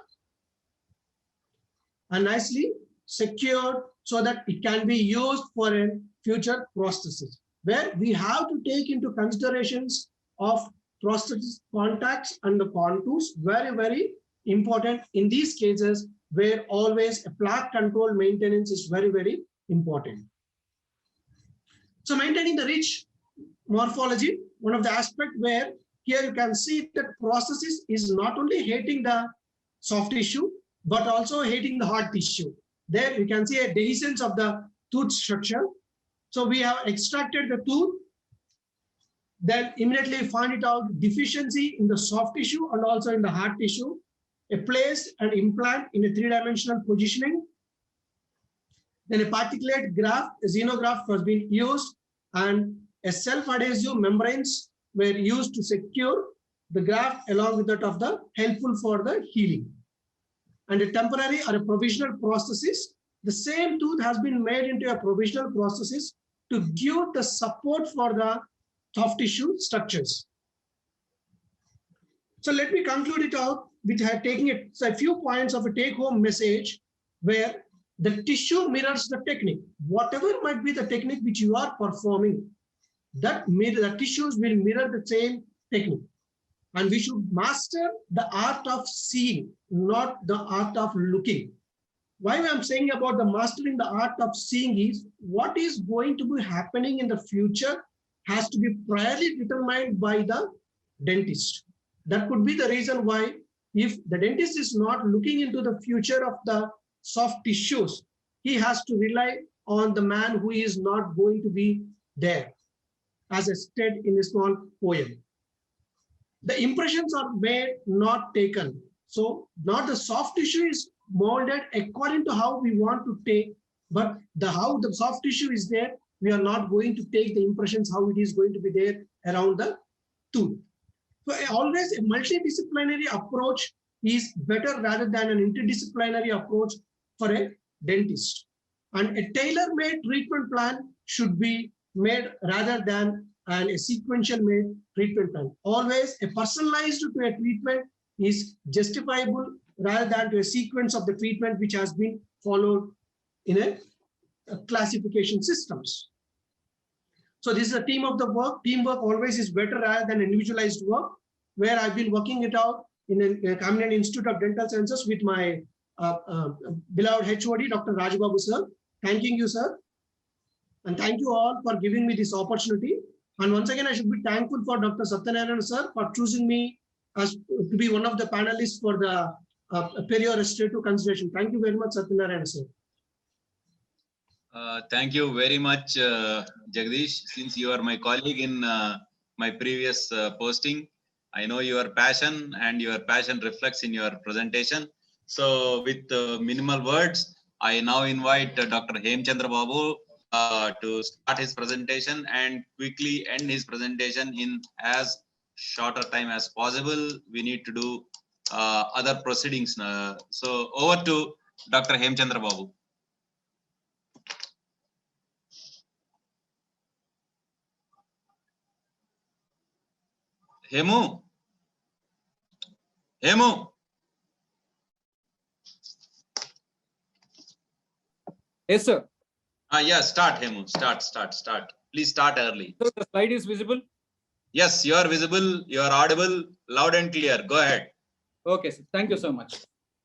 and nicely secured so that it can be used for a future prosthesis, where we have to take into considerations of prosthesis contacts and the contours, very, very important in these cases, where always a plaque control maintenance is very, very important. So maintaining the rich morphology, one of the aspects where here you can see that prosthesis is not only hitting the soft tissue, but also hitting the hard tissue. There you can see a dehiscence of the tooth structure. So we have extracted the tooth, then immediately find it out deficiency in the soft tissue and also in the hard tissue. Placed an implant in a three-dimensional positioning. Then a particulate graft, a xenograft, was being used, and a self-adhesive membranes were used to secure the graft along with that of the helpful for the healing. And a temporary or a provisional prosthesis, the same tooth has been made into a provisional prosthesis to give the support for the soft tissue structures. So let me conclude it out with taking a few points of a take-home message, where the tissue mirrors the technique. Whatever might be the technique which you are performing, the tissues will mirror the same technique. And we should master the art of seeing, not the art of looking. Why I'm saying about the mastering the art of seeing is, what is going to be happening in the future has to be priorly determined by the dentist. That could be the reason why, if the dentist is not looking into the future of the soft tissues, he has to rely on the man who is not going to be there, as I said in a small poem. The impressions are made, not taken. So not the soft tissue is molded according to how we want to take, but how the soft tissue is there, we are not going to take the impressions how it is going to be there around the tooth. So always a multidisciplinary approach is better rather than an interdisciplinary approach for a dentist. And a tailor-made treatment plan should be made rather than a sequential made treatment plan. Always a personalized to a treatment is justifiable rather than to a sequence of the treatment which has been followed in a classification systems. So this is a team of the work. Teamwork always is better rather than individualized work, where I've been working it out in a Camden Institute of Dental Sciences with my beloved HOD, Dr. Rajbabu sir. Thanking you, sir. And thank you all for giving me this opportunity. And once again, I should be thankful for Dr. Satyanarayana sir for choosing me as to be one of the panelists for the perio restorative consideration. Thank you very much, Satyanarayana sir. Thank you very much, Jagdish. Since you are my colleague in my previous posting, I know your passion, and your passion reflects in your presentation. So with minimal words, I now invite Dr. Hemchandra Babu to start his presentation and quickly end his presentation in as shorter time as possible. We need to do other proceedings. So over to Dr. Hemchandra Babu. Hemu. Hemu. Yes, sir. Yeah, start, Hemu. Start. Please start early. So the slide is visible? Yes, you are visible, you are audible, loud and clear. Go ahead. Okay, sir. Thank you so much.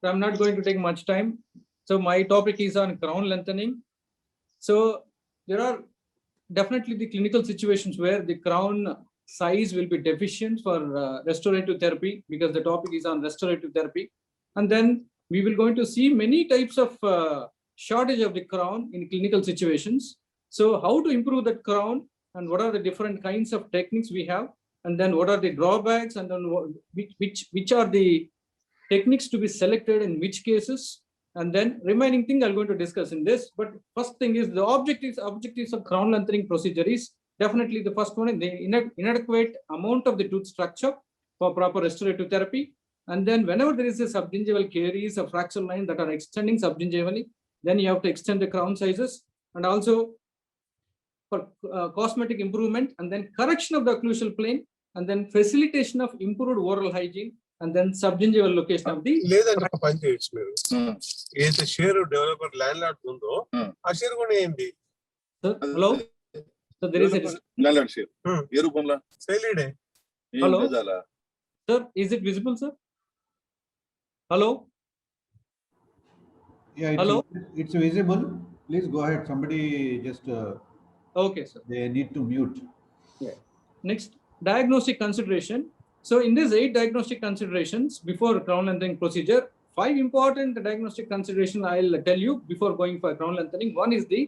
So I'm not going to take much time. So my topic is on crown lengthening. So there are definitely the clinical situations where the crown size will be deficient for restorative therapy, because the topic is on restorative therapy. And then we will going to see many types of shortage of the crown in clinical situations. So how to improve that crown, and what are the different kinds of techniques we have, and then what are the drawbacks, and then which are the techniques to be selected in which cases, and then remaining thing I'm going to discuss in this. But first thing is the objectives of crown lengthening procedure is definitely the first one is the inadequate amount of the tooth structure for proper restorative therapy. And then whenever there is a subgingival caries or fracture line that are extending subgingivally, then you have to extend the crown sizes. And also for cosmetic improvement, and then correction of the occlusal plane, and then facilitation of improved oral hygiene, and then subgingival location of the లేదంటే పని చేయొచ్చు మీరు ఏదైతే share developer land lord ఉందో ఆ share కూడా ఏంటి hello, so there is a landlord share ఏ రూపంలో సైలీడే hello sir, is it visible, sir? Hello, Yeah, hello, it's visible. Please go ahead. Somebody just okay sir. they need to mute. Yeah. Next, diagnostic consideration. So in these 8 diagnostic considerations before crown lengthening procedure, 5 important diagnostic consideration I'll tell you before going for crown lengthening. One is the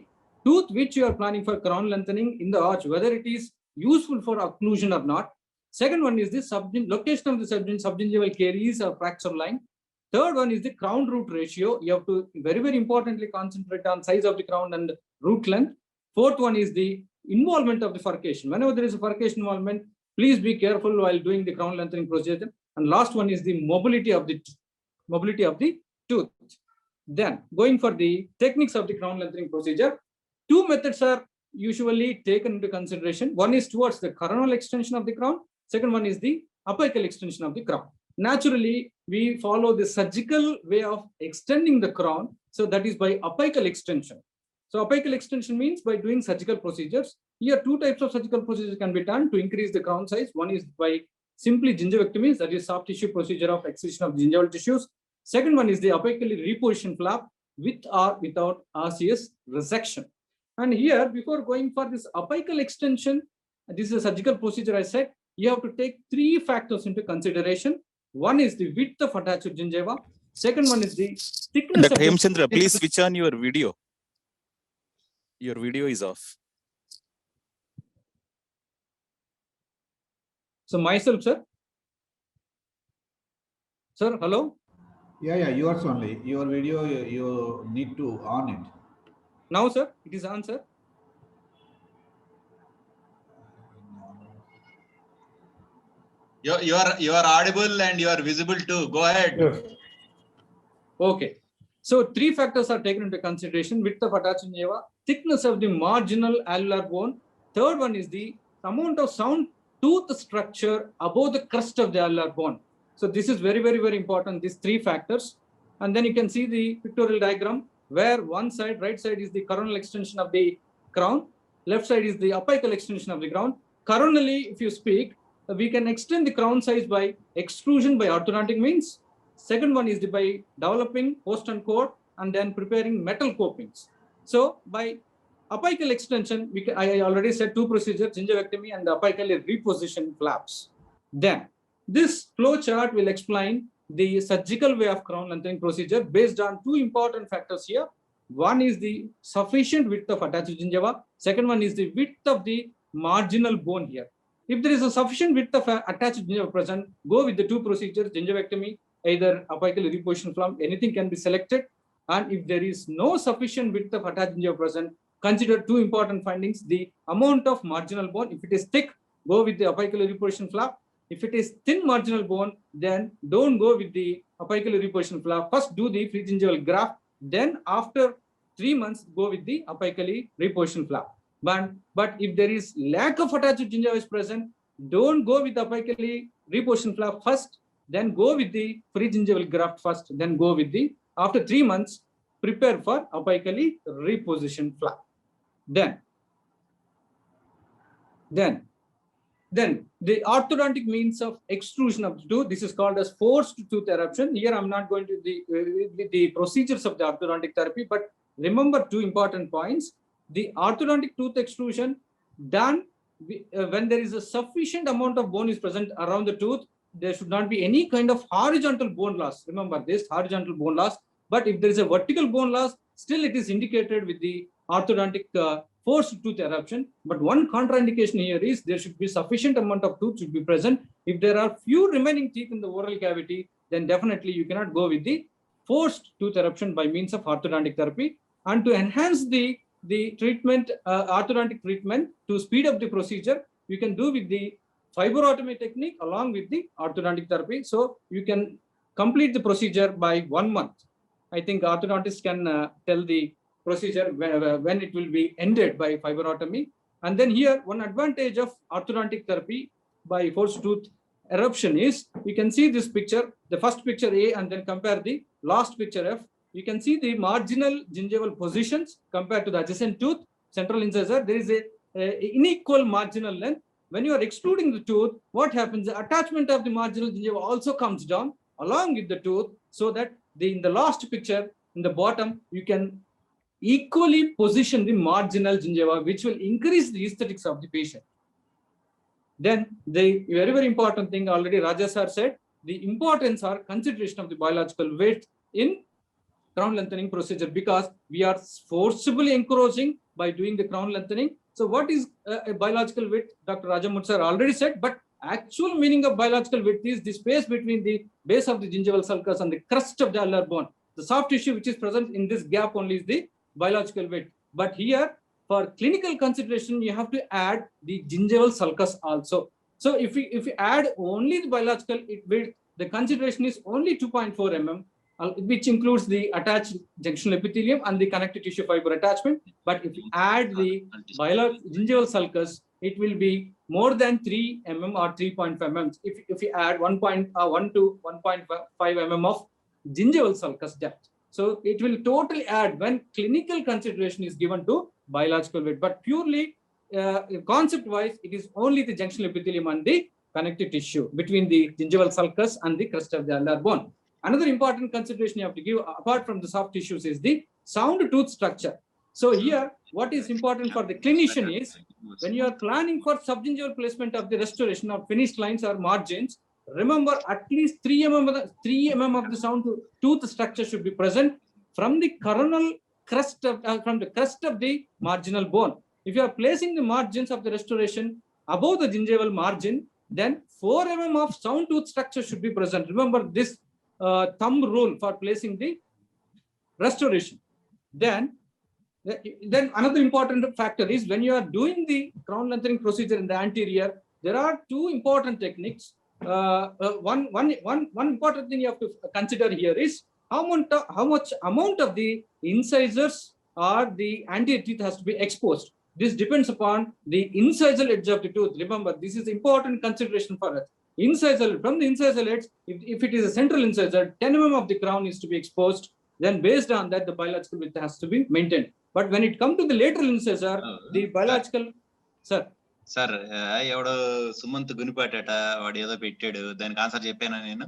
tooth which you are planning for crown lengthening in the arch, whether it is useful for occlusion or not. Second one is the location of the subgingival caries or fracture line. Third one is the crown root ratio. You have to very importantly concentrate on size of the crown and root length. Fourth one is the involvement of the furcation. Whenever there is a furcation involvement, please be careful while doing the crown lengthening procedure. And last one is the mobility of the tooth. Then going for the techniques of the crown lengthening procedure, 2 methods are usually taken into consideration. One is towards the coronal extension of the crown. Second one is the apical extension of the crown. Naturally, we follow the surgical way of extending the crown. So that is by apical extension. So apical extension means by doing surgical procedures. Here 2 types of surgical procedures can be done to increase the crown size. One is by simply gingivectomy, that is soft tissue procedure of excision of gingival tissues. Second one is the apically reposition flap with or without osseous resection. And here, before going for this apical extension, this is a surgical procedure I said, you have to take 3 factors into consideration. One is the width of attached gingiva. Second one is the thickness. Dr. Hemchandra, please switch on your video. Your video is off. So myself, sir. Sir, hello. Yeah, yours only. Your video, you need to on it. Now, sir, it is on, sir. You are audible and you are visible too. Go ahead. Yes. Okay. So 3 factors are taken into consideration: width of attached gingiva, thickness of the marginal alveolar bone. Third one is the amount of sound tooth structure above the crest of the alveolar bone. So this is very important, these 3 factors. And then you can see the pictorial diagram where one side, right side is the coronal extension of the crown, left side is the apical extension of the crown. Coronally, if you speak, we can extend the crown size by extrusion by orthodontic means. Second one is by developing post and core and then preparing metal copings. So by apical extension, I already said two procedures, gingivectomy and apical reposition flaps. Then this flow chart will explain the surgical way of crown lengthening procedure based on two important factors here. One is the sufficient width of attached gingiva. Second one is the width of the marginal bone here. If there is a sufficient width of attached gingiva present, go with the two procedures, gingivectomy, either apical reposition flap, anything can be selected. And if there is no sufficient width of attached gingiva present, consider two important findings: the amount of marginal bone. If it is thick, go with the apical reposition flap. If it is thin marginal bone, then don't go with the apical reposition flap. First do the free gingival graft, then after 3 months, go with the apically reposition flap. But if there is lack of attached gingiva is present, don't go with the apically reposition flap first, then go with the free gingival graft first, then go with the, after 3 months, prepare for apically reposition flap. Then the orthodontic means of extrusion of the tooth, this is called as forced tooth eruption. Here I'm not going to the procedures of the orthodontic therapy, but remember two important points. The orthodontic tooth extrusion done when there is a sufficient amount of bone is present around the tooth, there should not be any kind of horizontal bone loss. Remember this, horizontal bone loss. But if there is a vertical bone loss, still it is indicated with the orthodontic forced tooth eruption. But one contraindication here is there should be sufficient amount of tooth should be present. If there are few remaining teeth in the oral cavity, then definitely you cannot go with the forced tooth eruption by means of orthodontic therapy. And to enhance the treatment, orthodontic treatment, to speed up the procedure, you can do with the fibrotomy technique along with the orthodontic therapy. So you can complete the procedure by 1 month. I think orthodontists can tell the procedure when it will be ended by fibrotomy. And then here, one advantage of orthodontic therapy by forced tooth eruption is, you can see this picture, the first picture A, and then compare the last picture F. You can see the marginal gingival positions compared to the adjacent tooth, central incisor. There is a unequal marginal length. When you are excluding the tooth, what happens? The attachment of the marginal gingiva also comes down along with the tooth, so that in the last picture, in the bottom, you can equally position the marginal gingiva, which will increase the aesthetics of the patient. Then the very, very important thing already Raja sir said, the importance or consideration of the biological weight in crown lengthening procedure, because we are forcibly encouraging by doing the crown lengthening. So what is a biological width? Dr. Rajamurthy sir already said, but actual meaning of biological width is the space between the base of the gingival sulcus and the crest of the ulnar bone. The soft tissue which is present in this gap only is the biological width. But here, for clinical consideration, you have to add the gingival sulcus also. So if we add only the biological width, the consideration is only 2.4 mm, which includes the attached junctional epithelium and the connective tissue fiber attachment. But if you add the gingival sulcus, it will be more than 3 mm or 3.5 mm if you add 1.1 to 1.5 mm of gingival sulcus depth. So it will totally add when clinical consideration is given to biological weight. But purely concept-wise, it is only the junctional epithelium and the connective tissue between the gingival sulcus and the crest of the ulnar bone. Another important consideration you have to give, apart from the soft tissues, is the sound tooth structure. So here, what is important for the clinician is, when you are planning for subgingival placement of the restoration of finished lines or margins, remember at least 3 mm of the sound tooth structure should be present from the coronal crest of, from the crest of the marginal bone. If you are placing the margins of the restoration above the gingival margin, then 4 mm of sound tooth structure should be present. Remember this thumb rule for placing the restoration. Then another important factor is, when you are doing the crown lengthening procedure in the anterior, there are two important techniques. One important thing you have to consider here is how much amount of the incisors or the anterior teeth has to be exposed. This depends upon the incisal edge of the tooth. Remember, this is important consideration for us. From the incisal edge, if it is a central incisor, 10 mm of the crown is to be exposed. Then based on that, the biological width has to be maintained. But when it comes to the lateral incisor, the biological, sir. ఎవడో సుమంత్ గునిపాటట వాడు ఏదో పెట్టాడు, దానికి answer చెప్పానా నేను?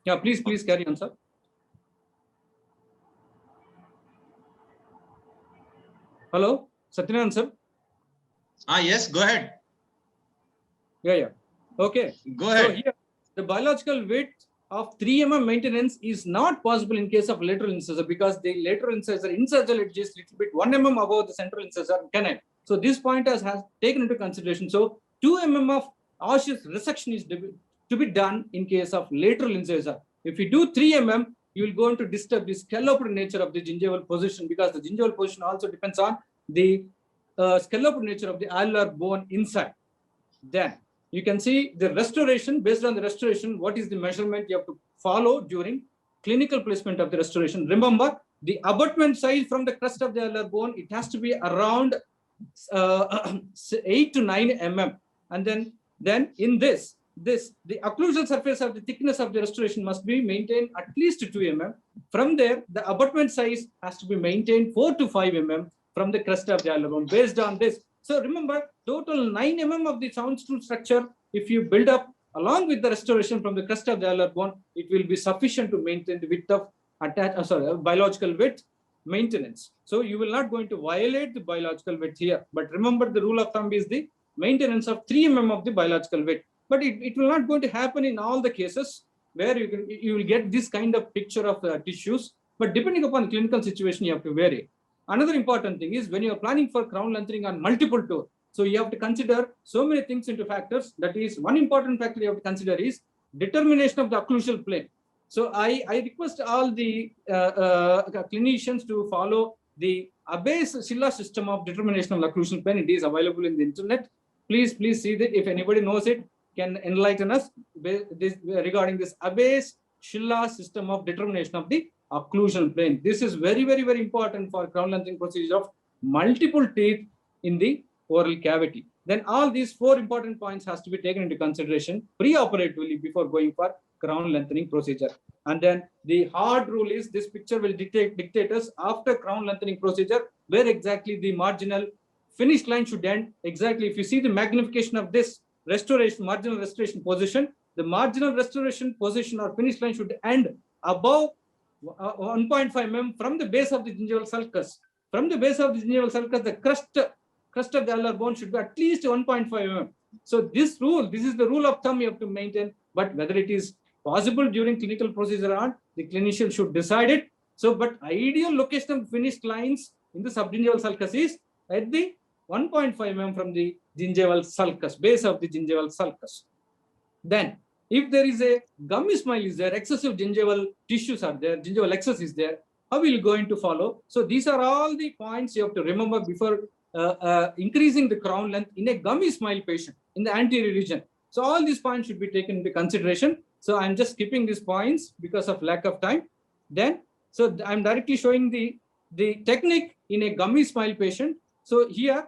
Yeah, please carry on, sir. Hello, Satyanarayan, sir. Yes, go ahead. Yeah. Okay. Go So ahead. here, the biological width of 3 mm maintenance is not possible in case of lateral incisor because the lateral incisor edge is little bit 1 mm above the central incisor canal. So this point has taken into consideration. So 2 mm of osseous resection is to be done in case of lateral incisor. If you do 3 mm, you will go into disturb the scalloped nature of the gingival position because the gingival position also depends on the scalloped nature of the alveolar bone inside. Then you can see the restoration. Based on the restoration, what is the measurement you have to follow during clinical placement of the restoration? Remember, the abutment size from the crest of the alveolar bone, it has to be around 8 to 9 mm. And then in this, the occlusal surface of the thickness of the restoration must be maintained at least 2 mm. From there, the abutment size has to be maintained 4 to 5 mm from the crest of the alveolar bone. Based on this, so remember, total 9 mm of the sound stool structure, if you build up along with the restoration from the crest of the alveolar bone, it will be sufficient to maintain the width of biological width maintenance. So you will not going to violate the biological width here. But remember, the rule of thumb is the maintenance of 3 mm of the biological width. But it will not going to happen in all the cases where you will get this kind of picture of tissues. But depending upon clinical situation, you have to vary. Another important thing is when you are planning for crown lengthening on multiple toe, so you have to consider so many things into factors. That is, one important factor you have to consider is determination of the occlusal plane. So I request all the clinicians to follow the Abbes-Shilla system of determination of the occlusal plane. It is available in the internet. Please see that. If anybody knows it, can enlighten us regarding this Abbes-Shilla system of determination of the occlusal plane. This is very important for crown lengthening procedure of multiple teeth in the oral cavity. Then all these 4 important points has to be taken into consideration pre-operatively before going for crown lengthening procedure. And then the hard rule is this picture will dictate us after crown lengthening procedure where exactly the marginal finish line should end. Exactly, if you see the magnification of this marginal restoration position, the marginal restoration position or finish line should end above 1.5 mm from the base of the gingival sulcus. From the base of the gingival sulcus, the crest of the alveolar bone should be at least 1.5 mm. So this is the rule of thumb you have to maintain. But whether it is possible during clinical procedure or not, the clinician should decide it. So, but ideal location of finished lines in the subgingival sulcus is at the 1.5 mm from the gingival sulcus, base of the gingival sulcus. Then, if there is a gummy smile is there, excessive gingival tissues are there, gingival excess is there, how will you going to follow? So these are all the points you have to remember before increasing the crown length in a gummy smile patient in the anterior region. So all these points should be taken into consideration. So I'm just skipping these points because of lack of time. Then, so I'm directly showing the technique in a gummy smile patient. So here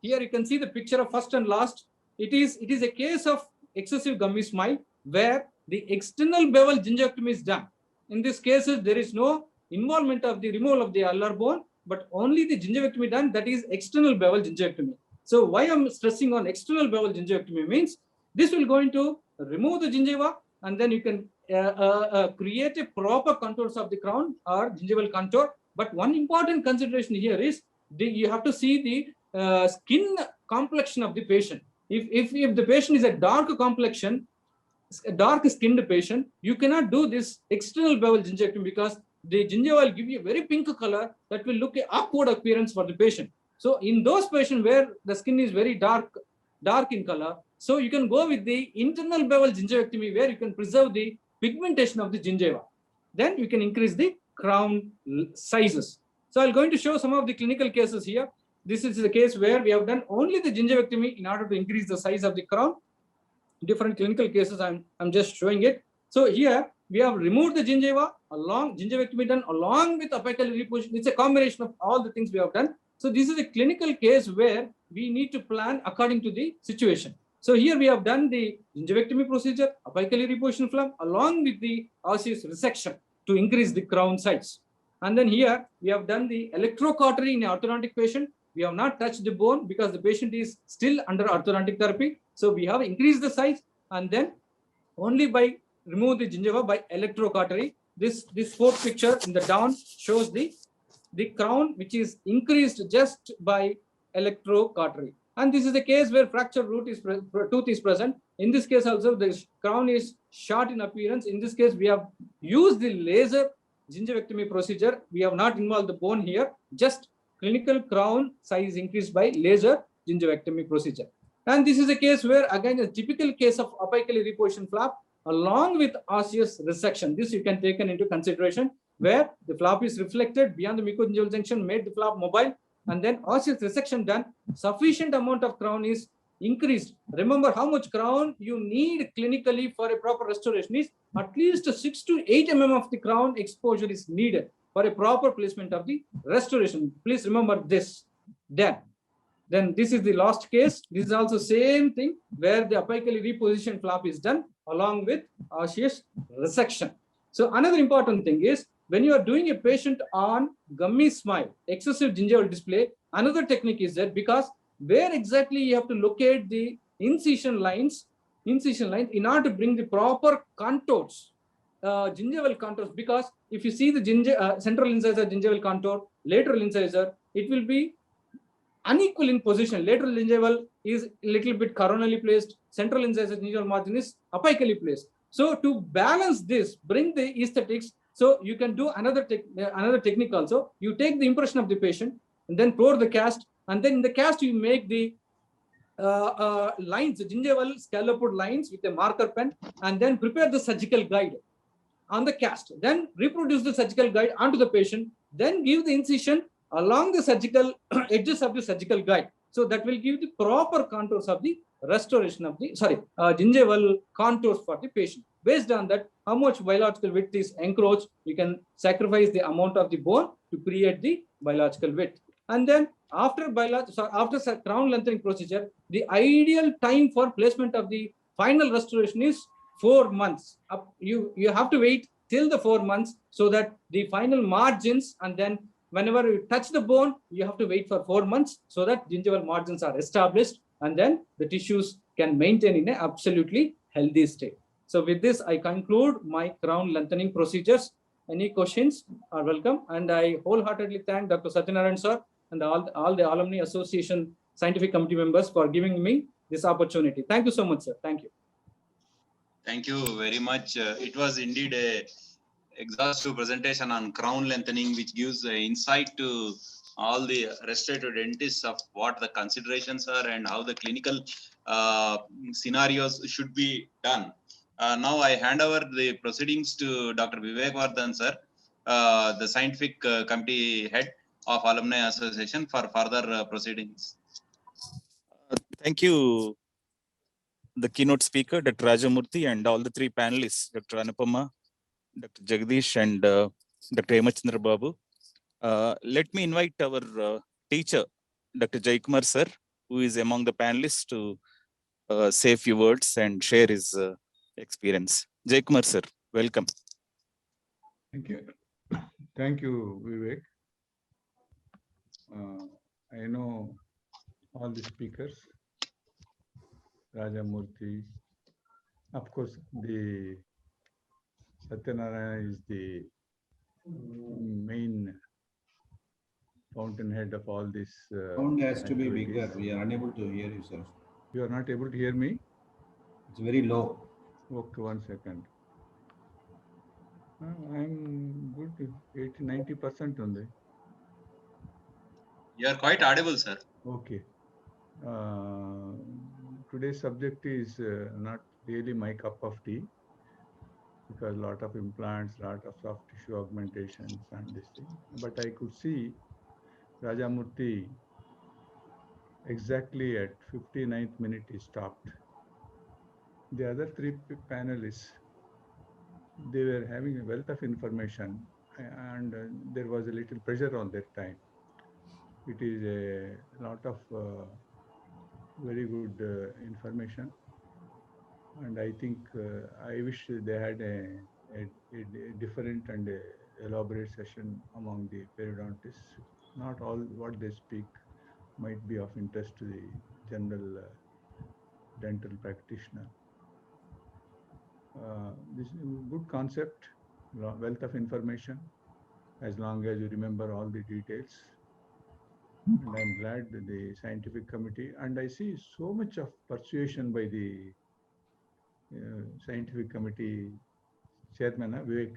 you can see the picture of first and last. It is a case of excessive gummy smile where the external bevel gingivectomy is done. In these cases, there is no involvement of the removal of the alveolar bone, but only the gingivectomy done, that is external bevel gingivectomy. So why I'm stressing on external bevel gingivectomy means this will going to remove the gingiva and then you can create a proper contours of the crown or gingival contour. But one important consideration here is you have to see the skin complexion of the patient. If the patient is a dark complexion, a dark skinned patient, you cannot do this external bevel gingivectomy because the gingiva will give you a very pink color that will look an awkward appearance for the patient. So in those patients where the skin is very dark in color, so you can go with the internal bevel gingivectomy where you can preserve the pigmentation of the gingiva. Then you can increase the crown sizes. So I'm going to show some of the clinical cases here. This is the case where we have done only the gingivectomy in order to increase the size of the crown. Different clinical cases, I'm just showing it. So here we have removed the gingiva, gingivectomy done along with apically reposition. It's a combination of all the things we have done. So this is a clinical case where we need to plan according to the situation. So here we have done the gingivectomy procedure, apically reposition flap, along with the osseous resection to increase the crown size. And then here we have done the electrocautery in an orthodontic patient. We have not touched the bone because the patient is still under orthodontic therapy. So we have increased the size and then only by remove the gingiva by electrocautery. This fourth picture in the down shows the crown which is increased just by electrocautery. And this is the case where fractured tooth is present. In this case also, the crown is short in appearance. In this case, we have used the laser gingivectomy procedure. We have not involved the bone here, just clinical crown size increased by laser gingivectomy procedure. And this is a case where, again, a typical case of apically repositioned flap along with osseous resection. This you can take into consideration, where the flap is reflected beyond the mucogingival junction, made the flap mobile, and then osseous resection done. Sufficient amount of crown is increased. Remember how much crown you need clinically for a proper restoration is at least 6 to 8 mm of the crown exposure is needed for a proper placement of the restoration. Please remember this. Then this is the last case. This is also same thing where the apically repositioned flap is done along with osseous resection. So another important thing is when you are doing a patient on gummy smile, excessive gingival display, another technique is that because where exactly you have to locate the incision lines in order to bring the proper contours, gingival contours, because if you see the central incisor gingival contour, lateral incisor, it will be unequal in position. Lateral gingival is a little bit coronally placed, central incisor gingival margin is apically placed. So to balance this, bring the aesthetics, so you can do another technique also. You take the impression of the patient and then pour the cast, and then in the cast you make the lines, the gingival scalloped lines with a marker pen, and then prepare the surgical guide on the cast. Then reproduce the surgical guide onto the patient, then give the incision along the surgical edges of the surgical guide. So that will give the proper contours of the restoration of the, gingival contours for the patient. Based on that, how much biological width is encroached, you can sacrifice the amount of the bone to create the biological width. And then after crown lengthening procedure, the ideal time for placement of the final restoration is 4 months. You have to wait till the 4 months so that the final margins, and then whenever you touch the bone, you have to wait for 4 months so that gingival margins are established, and then the tissues can maintain in an absolutely healthy state. So with this, I conclude my crown lengthening procedures. Any questions are welcome. And I wholeheartedly thank Dr. Satyanarayan sir and all the Alumni Association Scientific Committee members for giving me this opportunity. Thank you so much, sir. Thank you. Thank you very much. It was indeed a exhaustive presentation on crown lengthening, which gives insight to all the restorative dentists of what the considerations are and how the clinical scenarios should be done. Now I hand over the proceedings to Dr. Vivek Vardhan sir, the scientific committee head of Alumni Association, for further proceedings. Thank you, the keynote speaker, Dr. Rajamurthy, and all the 3 panelists, Dr. Anupama, Dr. Jagdish, and Dr. Hemachandra Babu. Let me invite our teacher, Dr. Jaikumar sir, who is among the panelists, to say a few words and share his experience. Jaikumar sir, welcome. Thank you. Thank you, Vivek. I know all the speakers, Rajamurthy. Of course, the Satyanarayana is the main fountainhead of all this. Sound has to be bigger. We are unable to hear you, sir. You are not able to hear me? It's very low. Okay, 1 second. I'm good. 80-90% on the. You are quite audible, sir. Okay. Today's subject is not really my cup of tea, because a lot of implants, lot of soft tissue augmentations and this thing. But I could see Rajamurthy exactly at 59th minute he stopped. The other 3 panelists, they were having a wealth of information, and there was a little pressure on their time. It is a lot of very good information, and I think I wish they had a different and elaborate session among the periodontists. Not all what they speak might be of interest to the general dental practitioner. This is a good concept, wealth of information, as long as you remember all the details. And I'm glad that the scientific committee, and I see so much of persuasion by the scientific committee chairman, Vivek.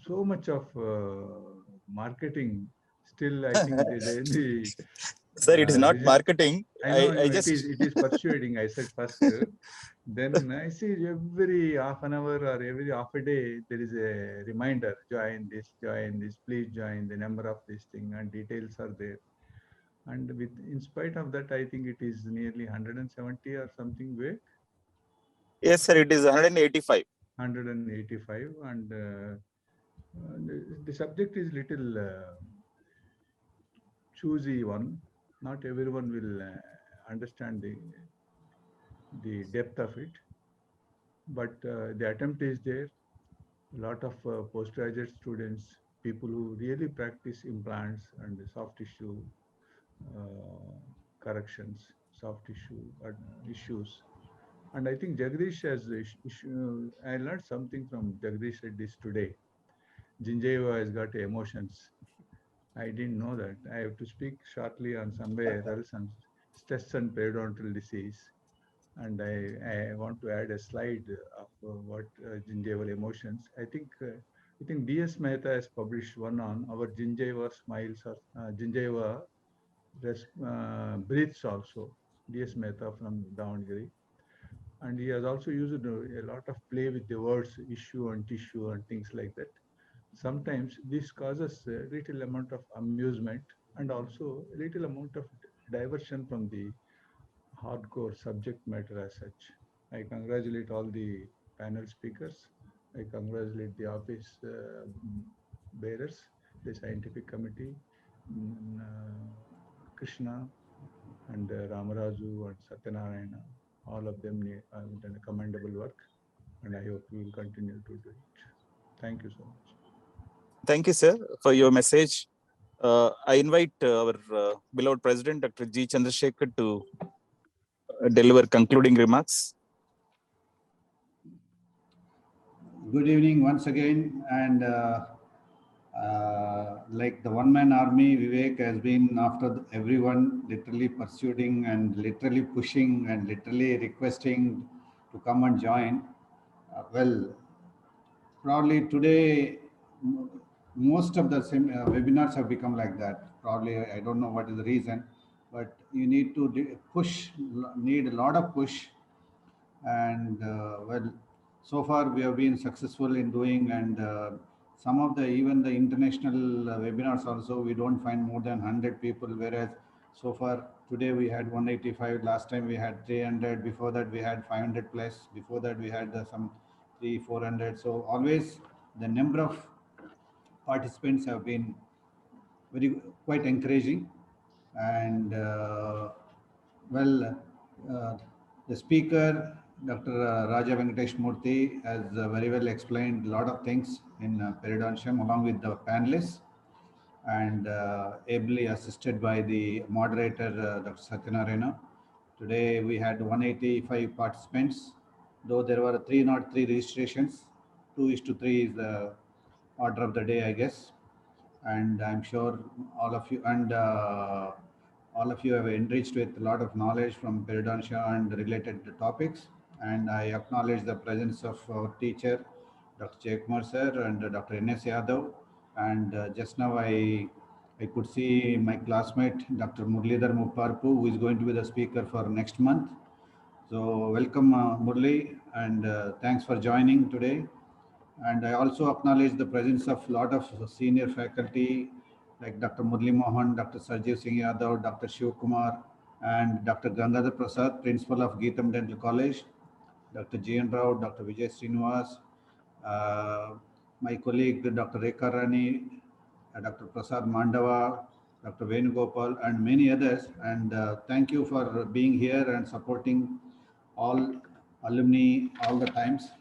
So much of marketing. Still, I think the Sir, it is not marketing. I know, I it just is persuading. I said first. Then I see every half an hour or every half a day there is a reminder: join this, please join. The number of this thing and details are there. And with, in spite of that, I think it is nearly 170 or something way. Yes, sir. It is 185. 185, and the subject is little choosy one. Not everyone will understand the depth of it, but the attempt is there. A lot of postgraduate students, people who really practice implants and soft tissue corrections, soft tissue issues. And I think Jagdish has I learned something from Jagdish Reddy's today. Gingiva has got emotions. I didn't know that. I have to speak shortly on somewhere else on stress and periodontal disease. And I want to add a slide of what gingival emotions. I think D.S. Mehta has published one on our gingiva smiles or gingiva breathes also. D.S. Mehta from Davangere. And he has also used a lot of play with the words issue and tissue and things like that. Sometimes this causes a little amount of amusement and also a little amount of diversion from the hardcore subject matter as such. I congratulate all the panel speakers. I congratulate the office bearers, the scientific committee, Krishna and Ramaraju and Satyanarayana. All of them have done a commendable work, and I hope we will continue to do it. Thank you so much. Thank you, sir, for your message. I invite our beloved President, Dr. G. Chandrasekhar, to deliver concluding remarks. Good evening once again, and like the one-man army, Vivek has been after everyone, literally pursuing and literally pushing and literally requesting to come and join. Well, probably today, most of the webinars have become like that. Probably, I don't know what is the reason, but you need to push, need a lot of push. And well, so far we have been successful in doing, and some of the, even the international webinars also, we don't find more than 100 people, whereas so far today we had 185, last time we had 300, before that we had 500 plus, before that we had some 300-400. So always the number of participants have been quite encouraging. And well, the speaker, Dr. Raja Venkatesh Murthy, has very well explained a lot of things in periodontium along with the panelists, and ably assisted by the moderator, Dr. Satyanarayana. Today we had 185 participants, though there were 303 registrations. 2:3 is the order of the day, I guess. And I'm sure all of you have enriched with a lot of knowledge from periodontia and related topics. And I acknowledge the presence of our teacher, Dr. Jaykumar sir, and Dr. N.S. Yadav. And just now I could see my classmate, Dr. Murlidhar Mupparpu, who is going to be the speaker for next month. So welcome, Murli, and thanks for joining today. And I also acknowledge the presence of a lot of senior faculty like Dr. Murli Mohan, Dr. Sarjeev Singh Yadav, Dr. Shiv Kumar, and Dr. Gangadhar Prasad, Principal of Geetham Dental College, Dr. G.N. Rao, Dr. Vijay Srinivas, my colleague, Dr. Rekha Rani, Dr. Prasad Mandava, Dr. Venugopal, and many others. And thank you for being here and supporting all alumni all the times.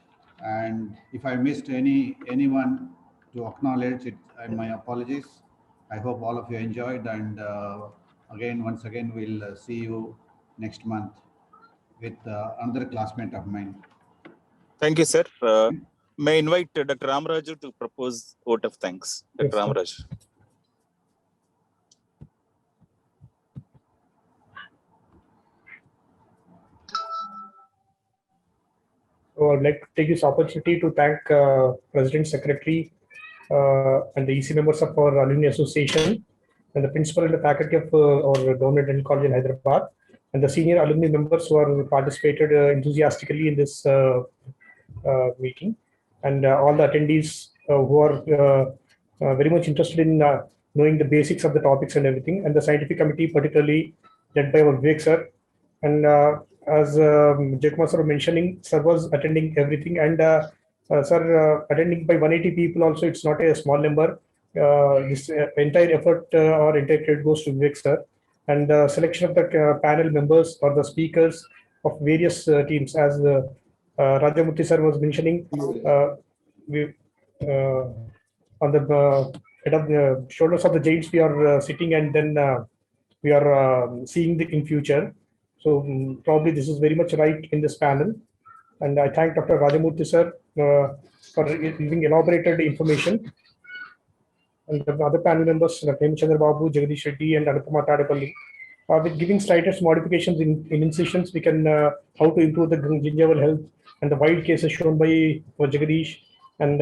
And if I missed anyone to acknowledge it, my apologies. I hope all of you enjoyed, and once again, we'll see you next month with another classmate of mine. Thank you, sir. May I invite Dr. Ramaraju to propose vote of thanks. Dr. Yes, sir. Ramaraju. So I'd like to take this opportunity to thank President, Secretary, and the EC members of our Alumni Association, and the principal and the faculty of our Government Dental College in Hyderabad, and the senior alumni members who are participated enthusiastically in this meeting, and all the attendees who are very much interested in knowing the basics of the topics and everything, and the scientific committee particularly led by our Vivek sir. And as Jayakumar sir was mentioning, sir was attending everything, and sir attending by 180 people also, it's not a small number. This entire effort or entire credit goes to Vivek sir, and the selection of the panel members or the speakers of various teams, as Rajamurthy sir was mentioning, we on the head of the shoulders of the giants we are sitting, and then we are seeing in future. So probably this is very much right in this panel, and I thank Dr. Rajamurthy sir for giving elaborated information, and the other panel members, Hemant Chandra Babu, Jagdish Reddy, and Anupama Tadepalli. With giving slightest modifications in incisions, we can how to improve the gingival health, and the wide cases shown by Jagdish, and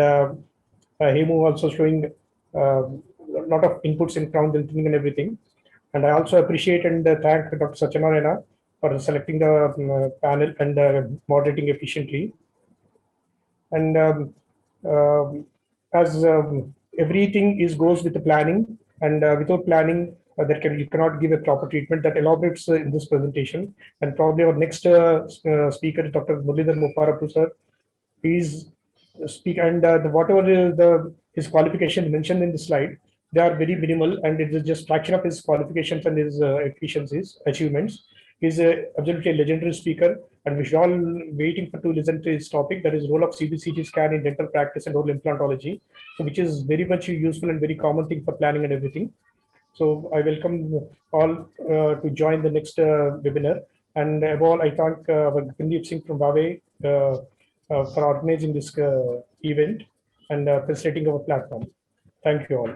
Hemu also showing a lot of inputs in crown dental and everything. And I also appreciate and thank Dr. Satyanarayana for selecting the panel and moderating efficiently. And as everything goes with the planning, and without planning, you cannot give a proper treatment. That elaborates in this presentation. And probably our next speaker, Dr. Muralidhar Mupparapu sir, please speak. And whatever his qualifications mentioned in the slide, they are very minimal, and it is just fraction of his qualifications and his efficiencies, achievements. He's absolutely a legendary speaker, and we should all waiting to listen to his topic, that is role of CBCT scan in dental practice and oral implantology, so which is very much useful and very common thing for planning and everything. So I welcome all to join the next webinar. And above all, I thank Gundeep Singh from Huawei for organizing this event and facilitating our platform. Thank you all.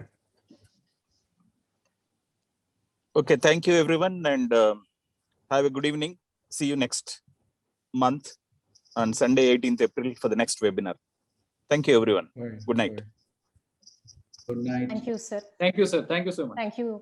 Okay, thank you everyone, and have a good evening. See you next month on Sunday, 18th April for the next webinar. Thank you everyone. Good night. Good night. Thank you, sir. Thank you, sir. Thank you so much. Thank you.